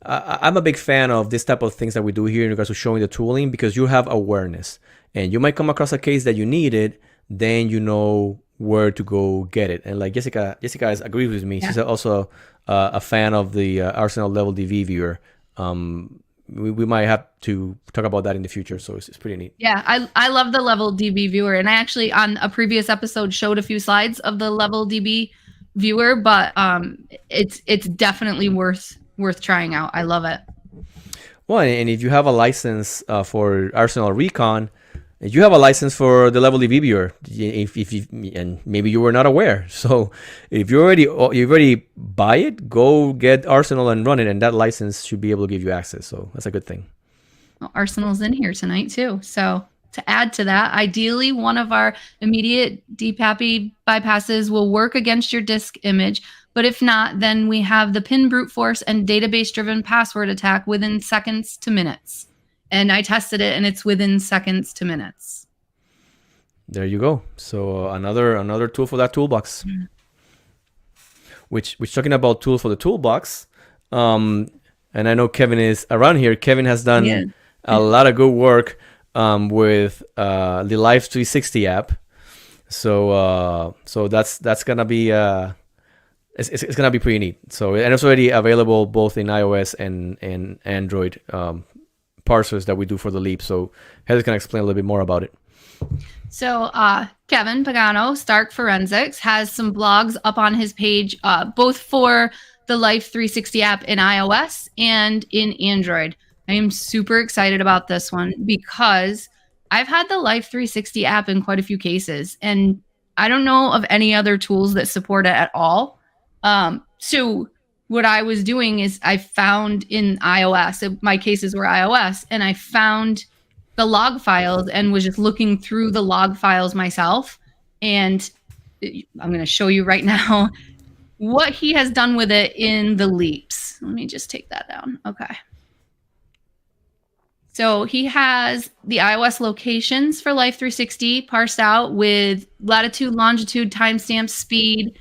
I'm a big fan of this type of things that we do here in regards to showing the tooling, because you have awareness, and you might come across a case that you need it, then you know where to go get it. And like Jessica agrees with me. Yeah. She's also a fan of the Arsenal Level DV viewer. We might have to talk about that in the future, so it's pretty neat. Yeah, I love the Level DB viewer, and I actually on a previous episode showed a few slides of the Level DB viewer, but it's definitely worth trying out. I love it. Well, and if you have a license for Arsenal Recon, you have a license for the Level DB viewer. If you, and maybe you were not aware, so if you already buy it, go get Arsenal and run it, and that license should be able to give you access. So that's a good thing. Well, Arsenal's in here tonight too. So to add to that, ideally, one of our immediate DPAPI bypasses will work against your disk image. But if not, then we have the pin brute force and database-driven password attack within seconds to minutes. And I tested it, and it's within seconds to minutes. There you go. So another tool for that toolbox. Mm-hmm. Which talking about tool for the toolbox, and I know Kevin is around here. Kevin has done a lot of good work with the Live 360 app. So that's gonna be it's gonna be pretty neat. So, and it's already available both in iOS and Android parsers that we do for the Leap. So Heather can explain a little bit more about it. So Kevin Pagano, Stark Forensics, has some blogs up on his page, both for the Life 360 app in iOS and in Android. I am super excited about this one because I've had the Life 360 app in quite a few cases, and I don't know of any other tools that support it at all. So what I was doing is I found in iOS, my cases were iOS, and I found the log files and was just looking through the log files myself. And I'm going to show you right now what he has done with it in the Leaps. Let me just take that down. Okay. So he has the iOS locations for Life 360 parsed out with latitude, longitude, timestamp, speed,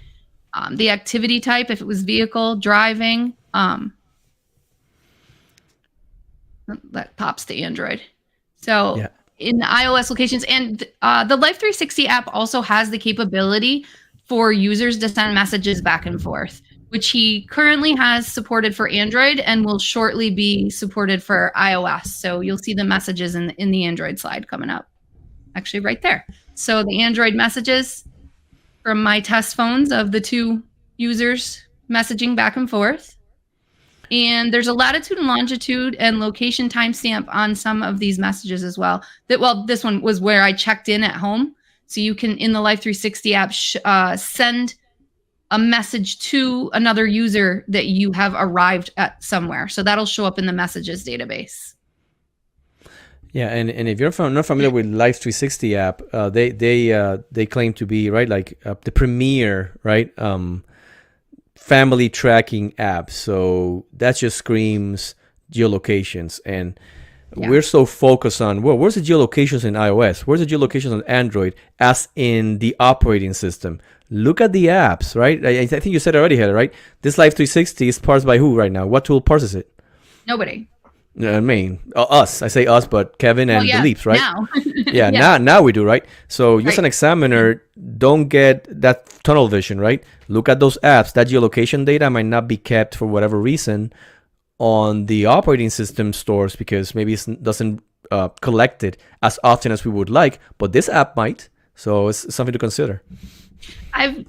the activity type, if it was vehicle, driving. That pops to Android. So in the iOS locations, and the Life 360 app also has the capability for users to send messages back and forth, which he currently has supported for Android and will shortly be supported for iOS. So you'll see the messages in the Android slide coming up, actually right there. So the Android messages, from my test phones of the two users messaging back and forth. And there's a latitude and longitude and location timestamp on some of these messages as well. This one was where I checked in at home. So you can, in the Life 360 app, send a message to another user that you have arrived at somewhere. So that'll show up in the messages database. Yeah, and if you're not familiar with Life 360 app, they claim to be the premier family tracking app. So that just screams geolocations, and we're so focused on where's the geolocations in iOS, where's the geolocations on Android, as in the operating system. Look at the apps, right? I think you said already, Heather, right? This Life 360 is parsed by who right now? What tool parses it? Nobody. I mean, us. I say us, but Kevin and the Leaps, right? Now. Now we do, right? So you as an examiner, don't get that tunnel vision, right? Look at those apps. That geolocation data might not be kept for whatever reason on the operating system stores because maybe it doesn't collect it as often as we would like, but this app might. So it's something to consider. I've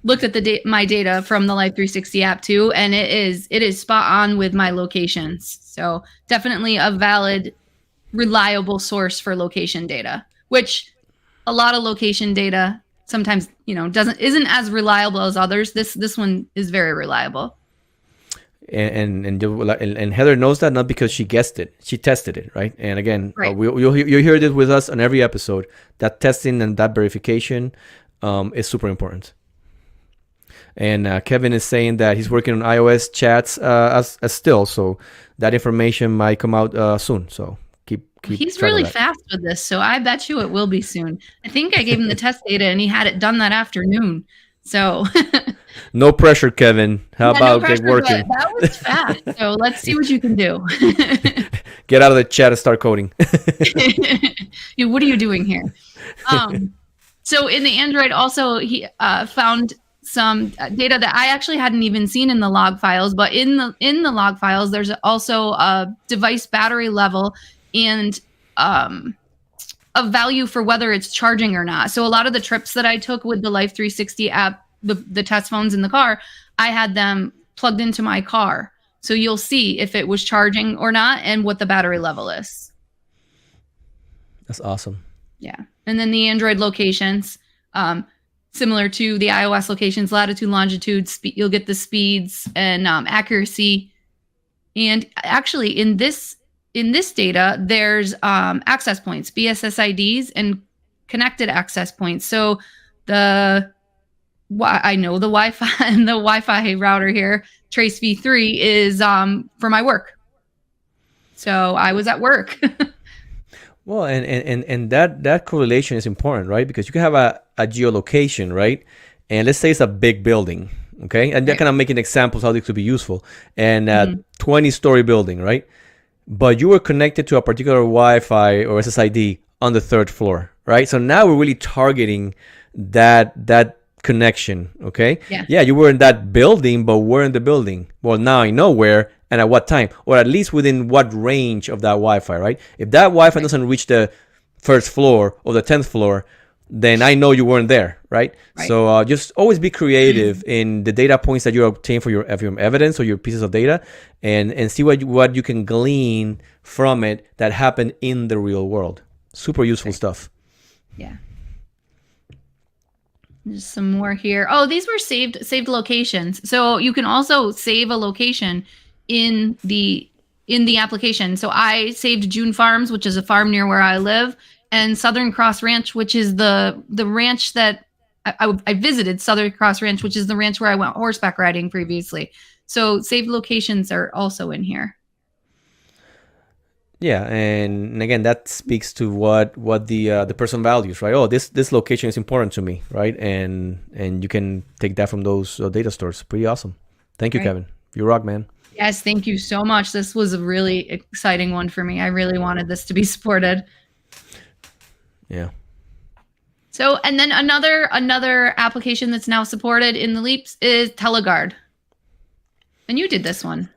looked at my data from the Life 360 app too, and it is spot on with my locations. So definitely a valid, reliable source for location data, which a lot of location data sometimes isn't as reliable as others. This one is very reliable. And Heather knows that not because she guessed it, she tested it, right? And again, you'll hear this with us on every episode. That testing and that verification is super important. And Kevin is saying that he's working on iOS chats as still, so that information might come out soon. So keep. He's really fast with this, so I bet you it will be soon. I think I gave him the test data, and he had it done that afternoon. So. No pressure, Kevin. How about get working? That was fast. So let's see what you can do. Get out of the chat and start coding. What are you doing here? So in the Android, also he found some data that I actually hadn't even seen in the log files, but in the log files, there's also a device battery level and a value for whether it's charging or not. So a lot of the trips that I took with the Life 360 app, the test phones in the car, I had them plugged into my car. So you'll see if it was charging or not and what the battery level is. That's awesome. Yeah. And then the Android locations, similar to the iOS locations, latitude, longitude, you'll get the speeds and accuracy. And actually in this data, there's access points, BSSIDs, and connected access points. So I know the Wi-Fi and the Wi-Fi router here, Trace V3, is for my work. So I was at work. Well, and that correlation is important, right? Because you can have a geolocation, right? And let's say it's a big building, okay? And they're kind of making examples how this could be useful. And 20-story building, right? But you were connected to a particular Wi-Fi or SSID on the 3rd floor, right? So now we're really targeting that connection, okay? Yeah, you were in that building, but where in the building? Well, now I know where and at what time, or at least within what range of that Wi-Fi, right? If that Wi-Fi doesn't reach the 1st floor or the 10th floor, then I know you weren't there, right? So just always be creative in the data points that you obtain for your evidence or your pieces of data, and see what you can glean from it that happened in the real world. Super useful stuff. Yeah. There's some more here. Oh, these were saved locations. So you can also save a location in the application. So I saved June Farms, which is a farm near where I live, and Southern Cross Ranch, which is the ranch that I visited. Southern Cross Ranch, which is the ranch where I went horseback riding previously. So saved locations are also in here. Yeah, and again, that speaks to what the person values, right? Oh, this location is important to me, right? And you can take that from those data stores. Pretty awesome. Thank you, Kevin. You rock, man. Yes, thank you so much. This was a really exciting one for me. I really wanted this to be supported. Yeah. So, and then another application that's now supported in the Leaps is Teleguard. And you did this one.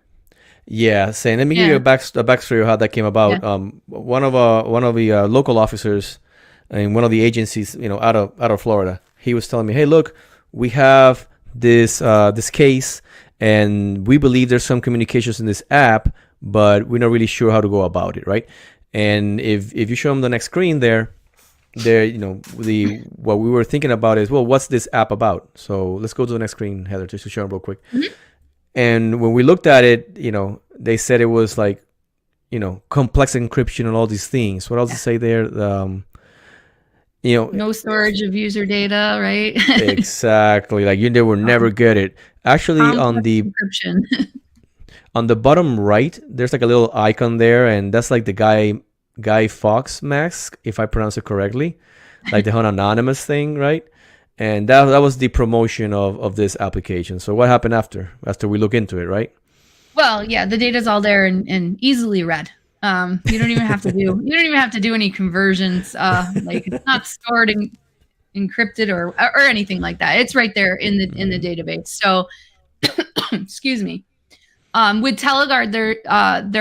Yeah, let me give you a backstory of how that came about. One of the local officers in one of the agencies, out of Florida, he was telling me, hey, look, we have this case, and we believe there's some communications in this app, but we're not really sure how to go about it, right? And if you show them the next screen there, what we were thinking about is, well, what's this app about? So let's go to the next screen, Heather, just to show them real quick. Mm-hmm. And when we looked at it, they said it was like, complex encryption and all these things. What else to say there? No storage of user data, right? Exactly. Like they will never get it. Actually, on the encryption. On the bottom right, there's like a little icon there, and that's like the Guy Fawkes mask, if I pronounce it correctly, like the anonymous thing, right? And that was the promotion of this application. So what happened after we look into it, right? Well, yeah, the data's all there and easily read. You don't even have to do any conversions. Like it's not stored and encrypted or anything like that. It's right there in the database. So, excuse me. With Teleguard, there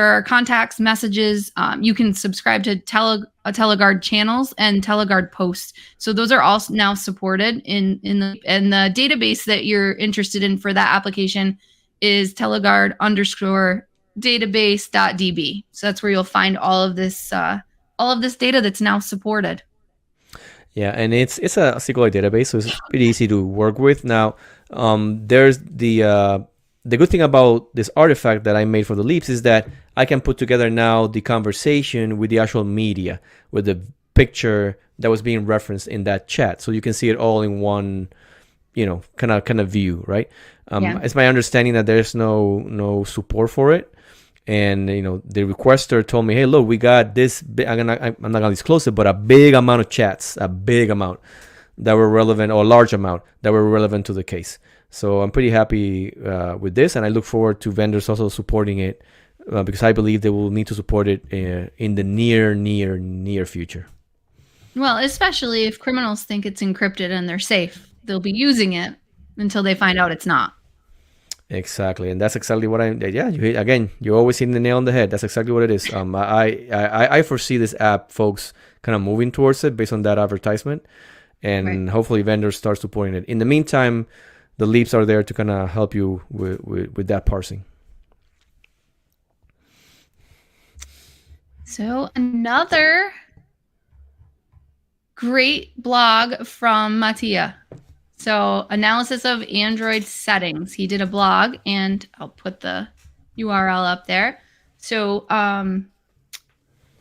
are contacts, messages. You can subscribe to Teleguard channels and Teleguard posts. So those are all now supported in the database that you're interested in for that application is Teleguard_database.db. So that's where you'll find all of this data that's now supported. Yeah, and it's a SQLite database, so it's pretty easy to work with. Now, there's the good thing about this artifact that I made for the leaps is that I can put together now the conversation with the actual media, with the picture that was being referenced in that chat. So you can see it all in one, kind of view, right? It's my understanding that there's no support for it. And, the requester told me, hey, look, we got this, I'm not going to disclose it, but a big amount of chats, that were relevant, or a large amount that were relevant to the case. So I'm pretty happy with this, and I look forward to vendors also supporting it because I believe they will need to support it in the near future. Well, especially if criminals think it's encrypted and they're safe, they'll be using it until they find out it's not. Exactly, and that's exactly what you're always hitting the nail on the head. That's exactly what it is. I foresee this app, folks, kind of moving towards it based on that advertisement, and hopefully vendors start supporting it. In the meantime, the leaps are there to kind of help you with that parsing. So another great blog from Mattia. So analysis of Android settings. He did a blog, and I'll put the URL up there. So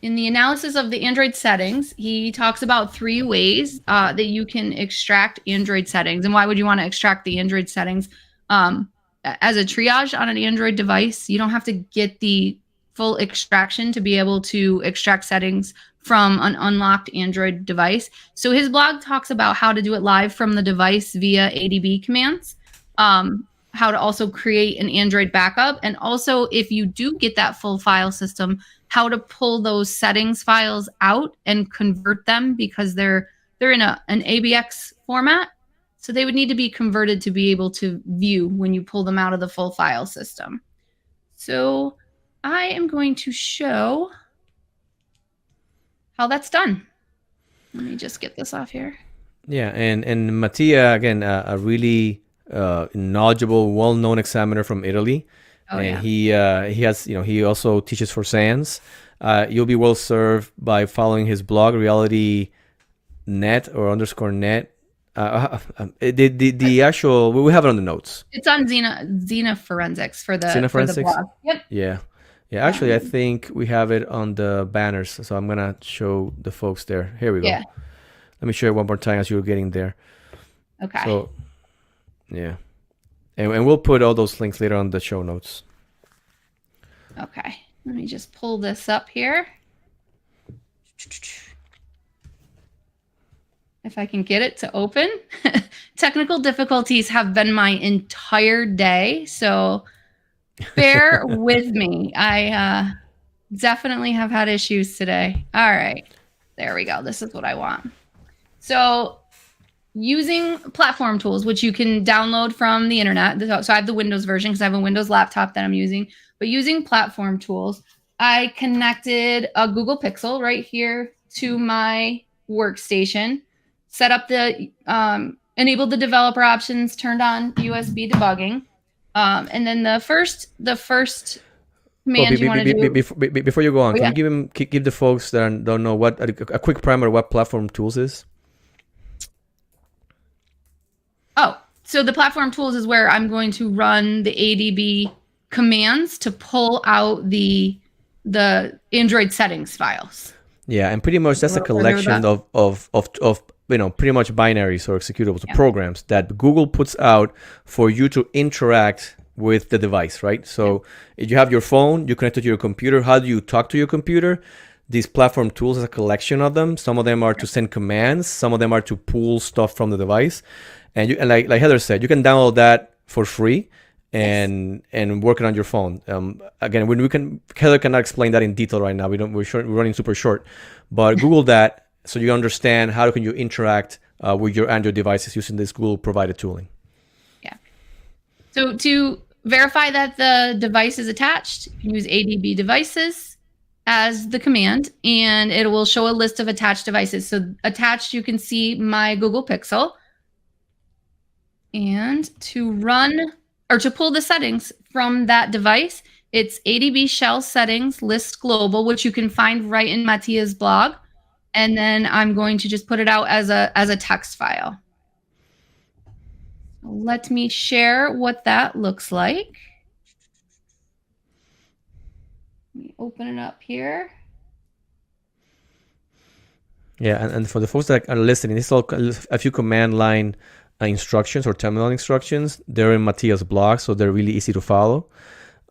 in the analysis of the Android settings, he talks about 3 ways that you can extract Android settings. And why would you want to extract the Android settings? As a triage on an Android device, you don't have to get the full extraction to be able to extract settings from an unlocked Android device. So his blog talks about how to do it live from the device via ADB commands, how to also create an Android backup, and also if you do get that full file system, how to pull those settings files out and convert them, because they're in an ABX format. So they would need to be converted to be able to view when you pull them out of the full file system. So I am going to show how that's done. Let me just get this off here. Yeah, and Mattia, again, a really knowledgeable, well-known examiner from Italy. Oh, and he has, he also teaches for SANS. You'll be well served by following his blog, RealityNet or _net. The actual, we have it on the notes. It's on Xena Forensics for the blog. Yep. Yeah. Actually, I think we have it on the banners, so I'm gonna show the folks there. Here we go. Yeah. Let me show it one more time as you're getting there. Okay. So, yeah. And we'll put all those links later on the show notes. Okay. Let me just pull this up here. If I can get it to open. Technical difficulties have been my entire day, so bear with me. I definitely have had issues today. All right. There we go. This is what I want. So using platform tools, which you can download from the internet. So I have the Windows version because I have a Windows laptop that I'm using. But using platform tools, I connected a Google Pixel right here to my workstation, set up the enabled the developer options, turned on USB debugging. And then the first command you want to do. Before you go on, Oh, can yeah. you give the folks that don't know what a quick primer of what platform tools is? Oh, so the platform tools is where I'm going to run the ADB commands to pull out the Android settings files. Yeah, and pretty much that's a collection of pretty much binaries or executables or programs that Google puts out for you to interact with the device, right? So if you have your phone, you connect it to your computer. How do you talk to your computer? These platform tools is a collection of them. Some of them are to send commands. Some of them are to pull stuff from the device. And like Heather said, you can download that for free and work it on your phone. Again, Heather cannot explain that in detail right now. We're running super short, but Google that so you understand how can you interact with your Android devices using this Google provided tooling. Yeah. So to verify that the device is attached, you can use ADB devices as the command, and it will show a list of attached devices. So attached, you can see my Google Pixel. And to run or to pull the settings from that device, it's ADB shell settings list global, which you can find right in Mattia's blog. And then I'm going to just put it out as a text file. Let me share what that looks like. Let me open it up here. Yeah, and for the folks that are listening, this is all a few command line instructions or terminal instructions. They're in Mattia's blog, so they're really easy to follow.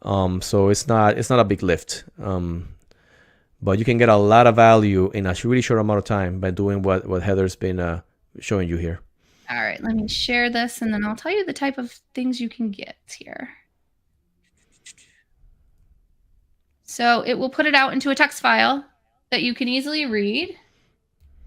So it's not a big lift, but you can get a lot of value in a really short amount of time by doing what Heather's been showing you here. All right, let me share this, and then I'll tell you the type of things you can get here. So it will put it out into a text file that you can easily read.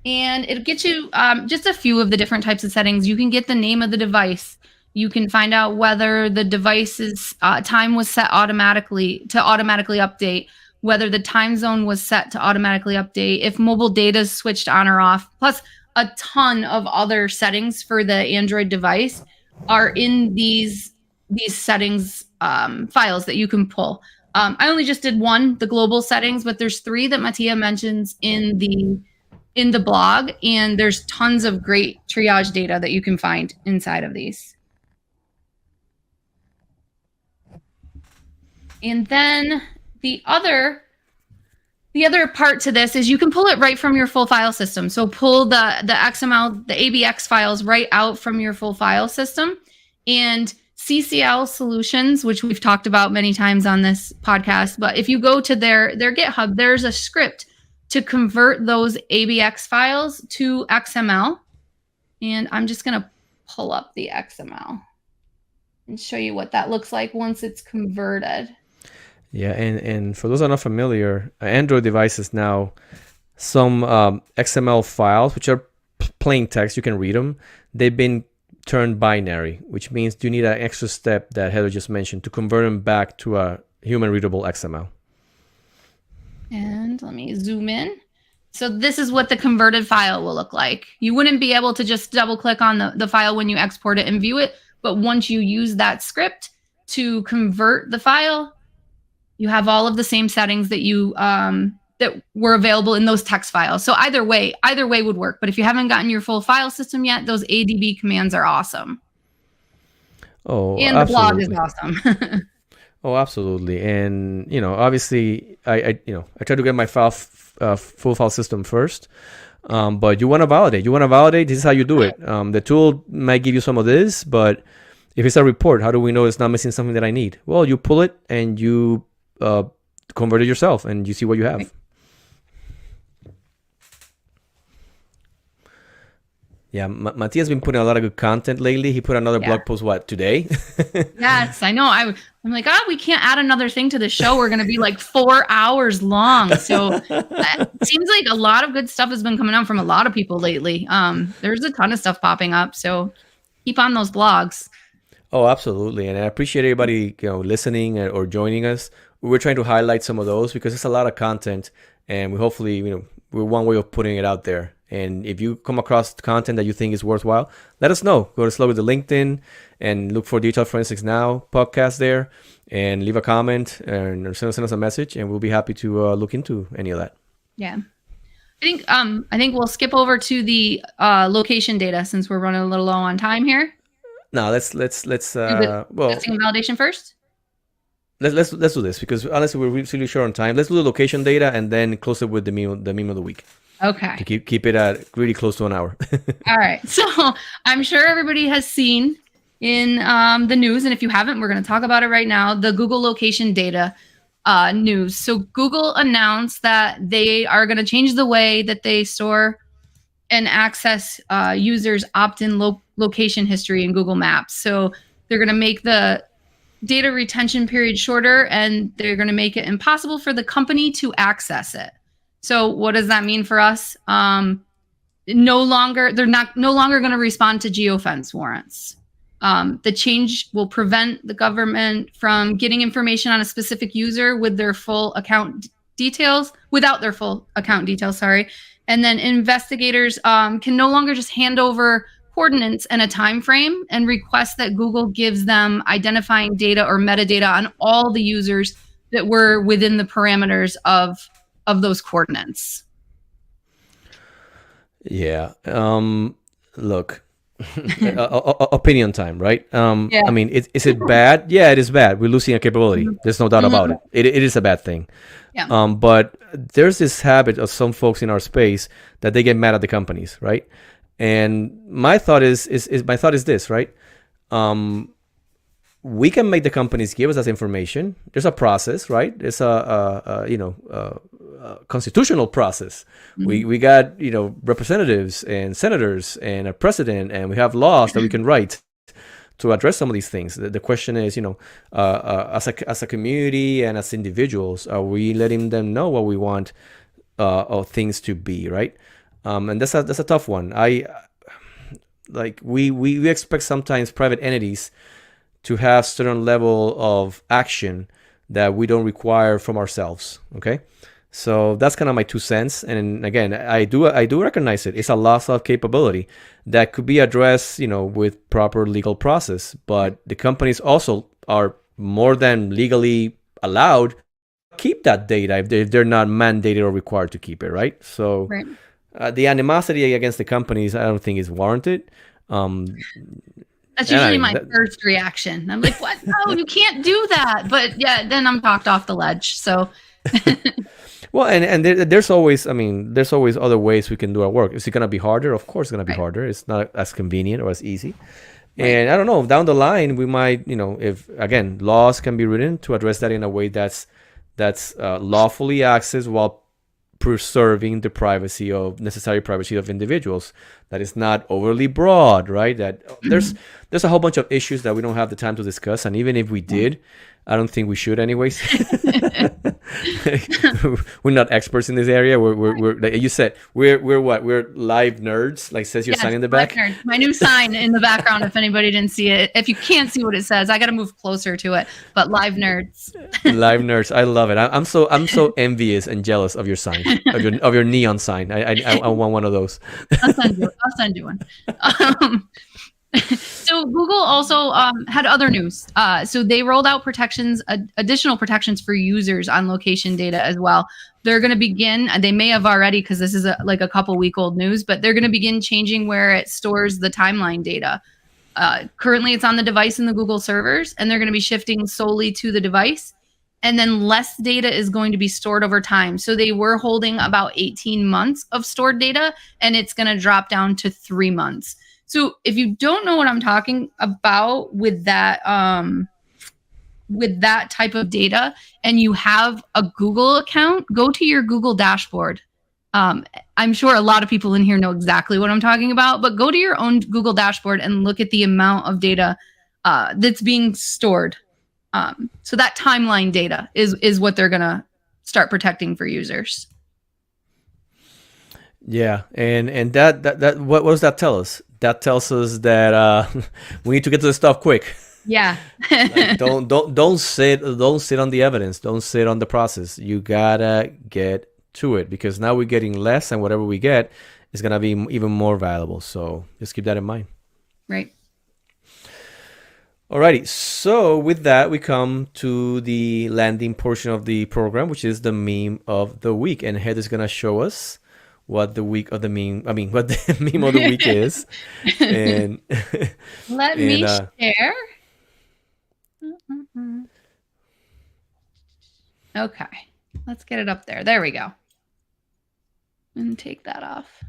And it'll get you just a few of the different types of settings. You can get the name of the device. You can find out whether the device's time was set automatically update, whether the time zone was set to automatically update, if mobile data is switched on or off, plus a ton of other settings for the Android device are in these settings files that you can pull. I only just did one, the global settings, but there's 3 that Mattia mentions in the blog, and there's tons of great triage data that you can find inside of these. And then the other part to this is you can pull it right from your full file system. So pull the XML, the ABX files right out from your full file system. And CCL Solutions, which we've talked about many times on this podcast, but if you go to their GitHub, there's a script to convert those ABX files to XML. And I'm just going to pull up the XML and show you what that looks like once it's converted. Yeah, and for those that are not familiar, Android devices now, some XML files, which are plain text, you can read them, they've been turned binary, which means you need an extra step that Heather just mentioned to convert them back to a human readable XML. And let me zoom in. So this is what the converted file will look like. You wouldn't be able to just double click on the file when you export it and view it. But once you use that script to convert the file, you have all of the same settings that you that were available in those text files. So either way would work. But if you haven't gotten your full file system yet, those ADB commands are awesome. Oh, and absolutely. The blog is awesome. Oh, absolutely. And, obviously I try to get my full file system first. But you want to validate. This is how you do it. The tool might give you some of this, but if it's a report, how do we know it's not missing something that I need? Well, you pull it and you convert it yourself and you see what you have. Right. Yeah, Mattia's been putting a lot of good content lately. He put another blog post, today? Yes, I know. I'm like, we can't add another thing to the show. We're going to be like 4 hours long. So it seems like a lot of good stuff has been coming out from a lot of people lately. There's a ton of stuff popping up. So keep on those blogs. Oh, absolutely. And I appreciate everybody listening or joining us. We're trying to highlight some of those because it's a lot of content. And we hopefully, we're one way of putting it out there. And if you come across content that you think is worthwhile, let us know. Go to Slow with the LinkedIn and look for Digital Forensics Now podcast there, and leave a comment and send us a message, and we'll be happy to look into any of that. Yeah. I think we'll skip over to the location data since we're running a little low on time here. No, let's testing and validation first. Let's do this, because honestly we're really short on time. Let's do the location data and then close it with the meme of the week. Okay. To keep it at really close to an hour. All right. So I'm sure everybody has seen in the news, and if you haven't, we're going to talk about it right now, the Google location data news. So Google announced that they are going to change the way that they store and access users' opt-in location history in Google Maps. So they're going to make the data retention period shorter, and they're going to make it impossible for the company to access it. So what does that mean for us? They're no longer going to respond to geofence warrants. The change will prevent the government from getting information on a specific user without their full account details. And then investigators can no longer just hand over coordinates and a time frame and request that Google gives them identifying data or metadata on all the users that were within the parameters of those coordinates. Yeah. Look, opinion time, right? Yeah. I mean, is it bad? Yeah, it is bad. We're losing a capability. There's no doubt about it. It is a bad thing. Yeah. But there's this habit of some folks in our space that they get mad at the companies, right? And my thought is this, right? We can make the companies give us that information. There's a process, right? There's a constitutional process. Mm-hmm. We got representatives and senators and a president, and we have laws that we can write to address some of these things. The question is, as a community and as individuals, are we letting them know what we want things to be, right? And that's a tough one. We expect sometimes private entities to have certain level of action that we don't require from ourselves. Okay, so that's kind of my 2 cents. And again, I do recognize it. It's a loss of capability that could be addressed, with proper legal process. But the companies also are more than legally allowed to keep that data if they're not mandated or required to keep it, right? So right. The animosity against the companies, I don't think is warranted. That's usually my first reaction. I'm like, what? No, you can't do that. But yeah, then I'm talked off the ledge. So. Well, and there's always other ways we can do our work. Is it going to be harder? Of course it's going to be harder. It's not as convenient or as easy. Right. And I don't know, down the line, we might, if, again, laws can be written to address that in a way that's lawfully accessed while preserving the necessary privacy of individuals. That is not overly broad, right? That there's a whole bunch of issues that we don't have the time to discuss, and even if we did, I don't think we should anyways. We're not experts in this area. We're like you said, we're what? We're live nerds, like says your sign in the back. Nerds. My new sign in the background, if anybody didn't see it. If you can't see what it says, I got to move closer to it. But live nerds. Live nerds. I love it. I'm so envious and jealous of your sign, of your neon sign. I want one of those. I'll send you one. So Google also had other news. So they rolled out additional protections for users on location data as well. They're going to begin, they may have already because this is a couple week old news, but they're going to begin changing where it stores the timeline data. Currently it's on the device in the Google servers, and they're going to be shifting solely to the device. And then less data is going to be stored over time. So they were holding about 18 months of stored data, and it's going to drop down to 3 months. So if you don't know what I'm talking about with that type of data, and you have a Google account, go to your Google dashboard. I'm sure a lot of people in here know exactly what I'm talking about, but go to your own Google dashboard and look at the amount of data that's being stored. So that timeline data is what they're going to start protecting for users. Yeah, and that what does that tell us? That tells us that we need to get to the stuff quick. Yeah. Like, don't sit on the evidence. Don't sit on the process. You gotta get to it, because now we're getting less, and whatever we get is gonna be even more valuable. So just keep that in mind. Right. Alrighty, so with that, we come to the landing portion of the program, which is the meme of the week. And Heather's gonna show us what the week of the meme, what the meme of the week is. And let me share. Okay, let's get it up there. There we go. And take that off.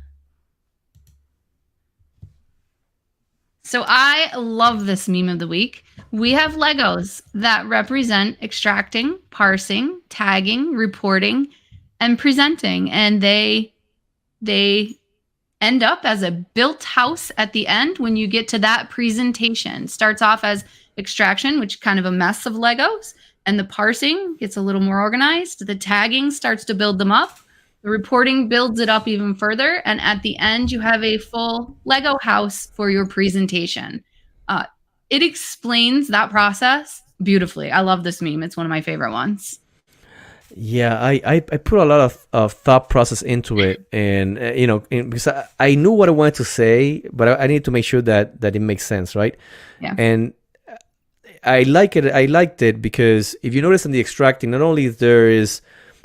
So I love this meme of the week. We have Legos that represent extracting, parsing, tagging, reporting, and presenting. And they end up as a built house at the end when you get to that presentation. Starts off as extraction, which is kind of a mess of Legos. And the parsing gets a little more organized. The tagging starts to build them up. The reporting builds it up even further. And at the end, you have a full Lego house for your presentation. It explains that process beautifully. I love this meme. It's one of my favorite ones. Yeah, I put a lot of thought process into it. And, because I knew what I wanted to say, but I need to make sure that it makes sense, right? Yeah. And I liked it because if you notice in the extracting, not only there is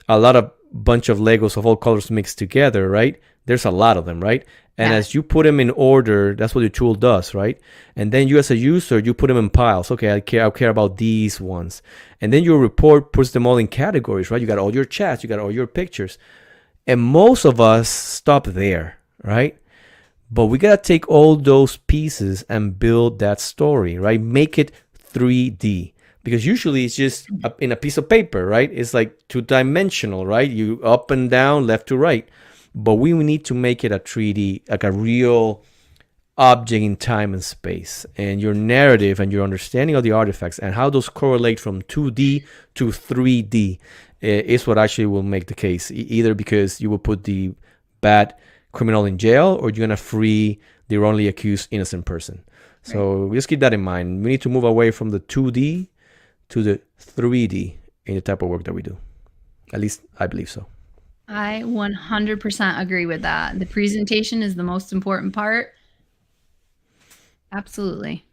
a lot of bunch of Legos of all colors mixed together, right? There's a lot of them, right? And as you put them in order, that's what your tool does, right? And then you as a user, you put them in piles. Okay, I care about these ones. And then your report puts them all in categories, right? You got all your chats, you got all your pictures. And most of us stop there, right? But we got to take all those pieces and build that story, right? Make it 3D. Because usually it's just in a piece of paper, right? It's like 2-dimensional, right? You up and down, left to right. But we need to make it a 3D, like a real object in time and space. And your narrative and your understanding of the artifacts and how those correlate from 2D to 3D is what actually will make the case. Either because you will put the bad criminal in jail or you're going to free the wrongly accused innocent person. So just keep that in mind. We need to move away from the 2D to the 3D in the type of work that we do. At least I believe so. I 100% agree with that. The presentation is the most important part. Absolutely.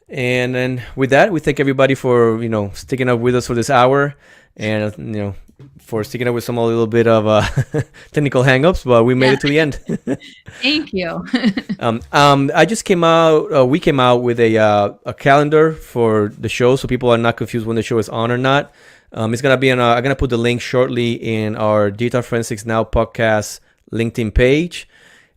And then with that, we thank everybody for, sticking up with us for this hour and, for sticking up with some a little bit of technical hangups, but we made it to the end. Thank you. We came out with a calendar for the show, so people are not confused when the show is on or not. It's gonna be I'm gonna put the link shortly in our Digital Forensics Now podcast LinkedIn page.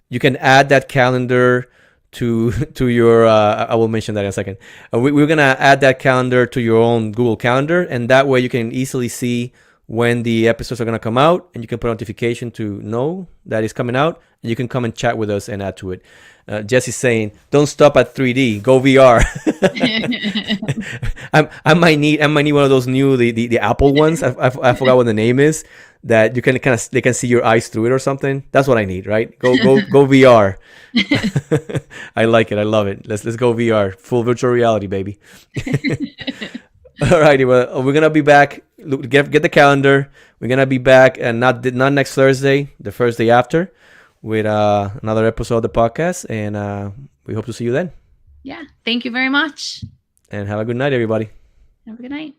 You can add that calendar to your. I will mention that in a second. We're gonna add that calendar to your own Google Calendar, and that way you can easily see when the episodes are going to come out, and you can put a notification to know that it's coming out, and you can come and chat with us and add to it. Jesse's saying, don't stop at 3D, go VR. I might need one of those new, the Apple ones. I forgot what the name is, that you can they can see your eyes through it or something. That's what I need, right? Go VR. I like it. I love it. Let's go VR. Full virtual reality, baby. All righty, well, we're gonna be back. Get the calendar. We're gonna be back, and not next Thursday, the Thursday after, with another episode of the podcast, and we hope to see you then. Yeah, thank you very much. And have a good night, everybody. Have a good night.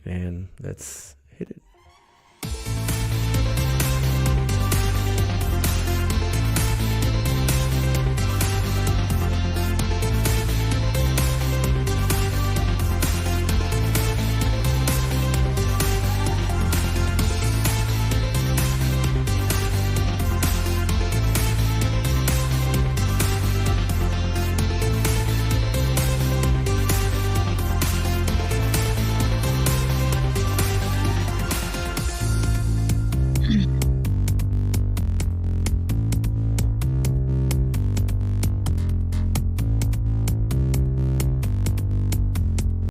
And let's hit it.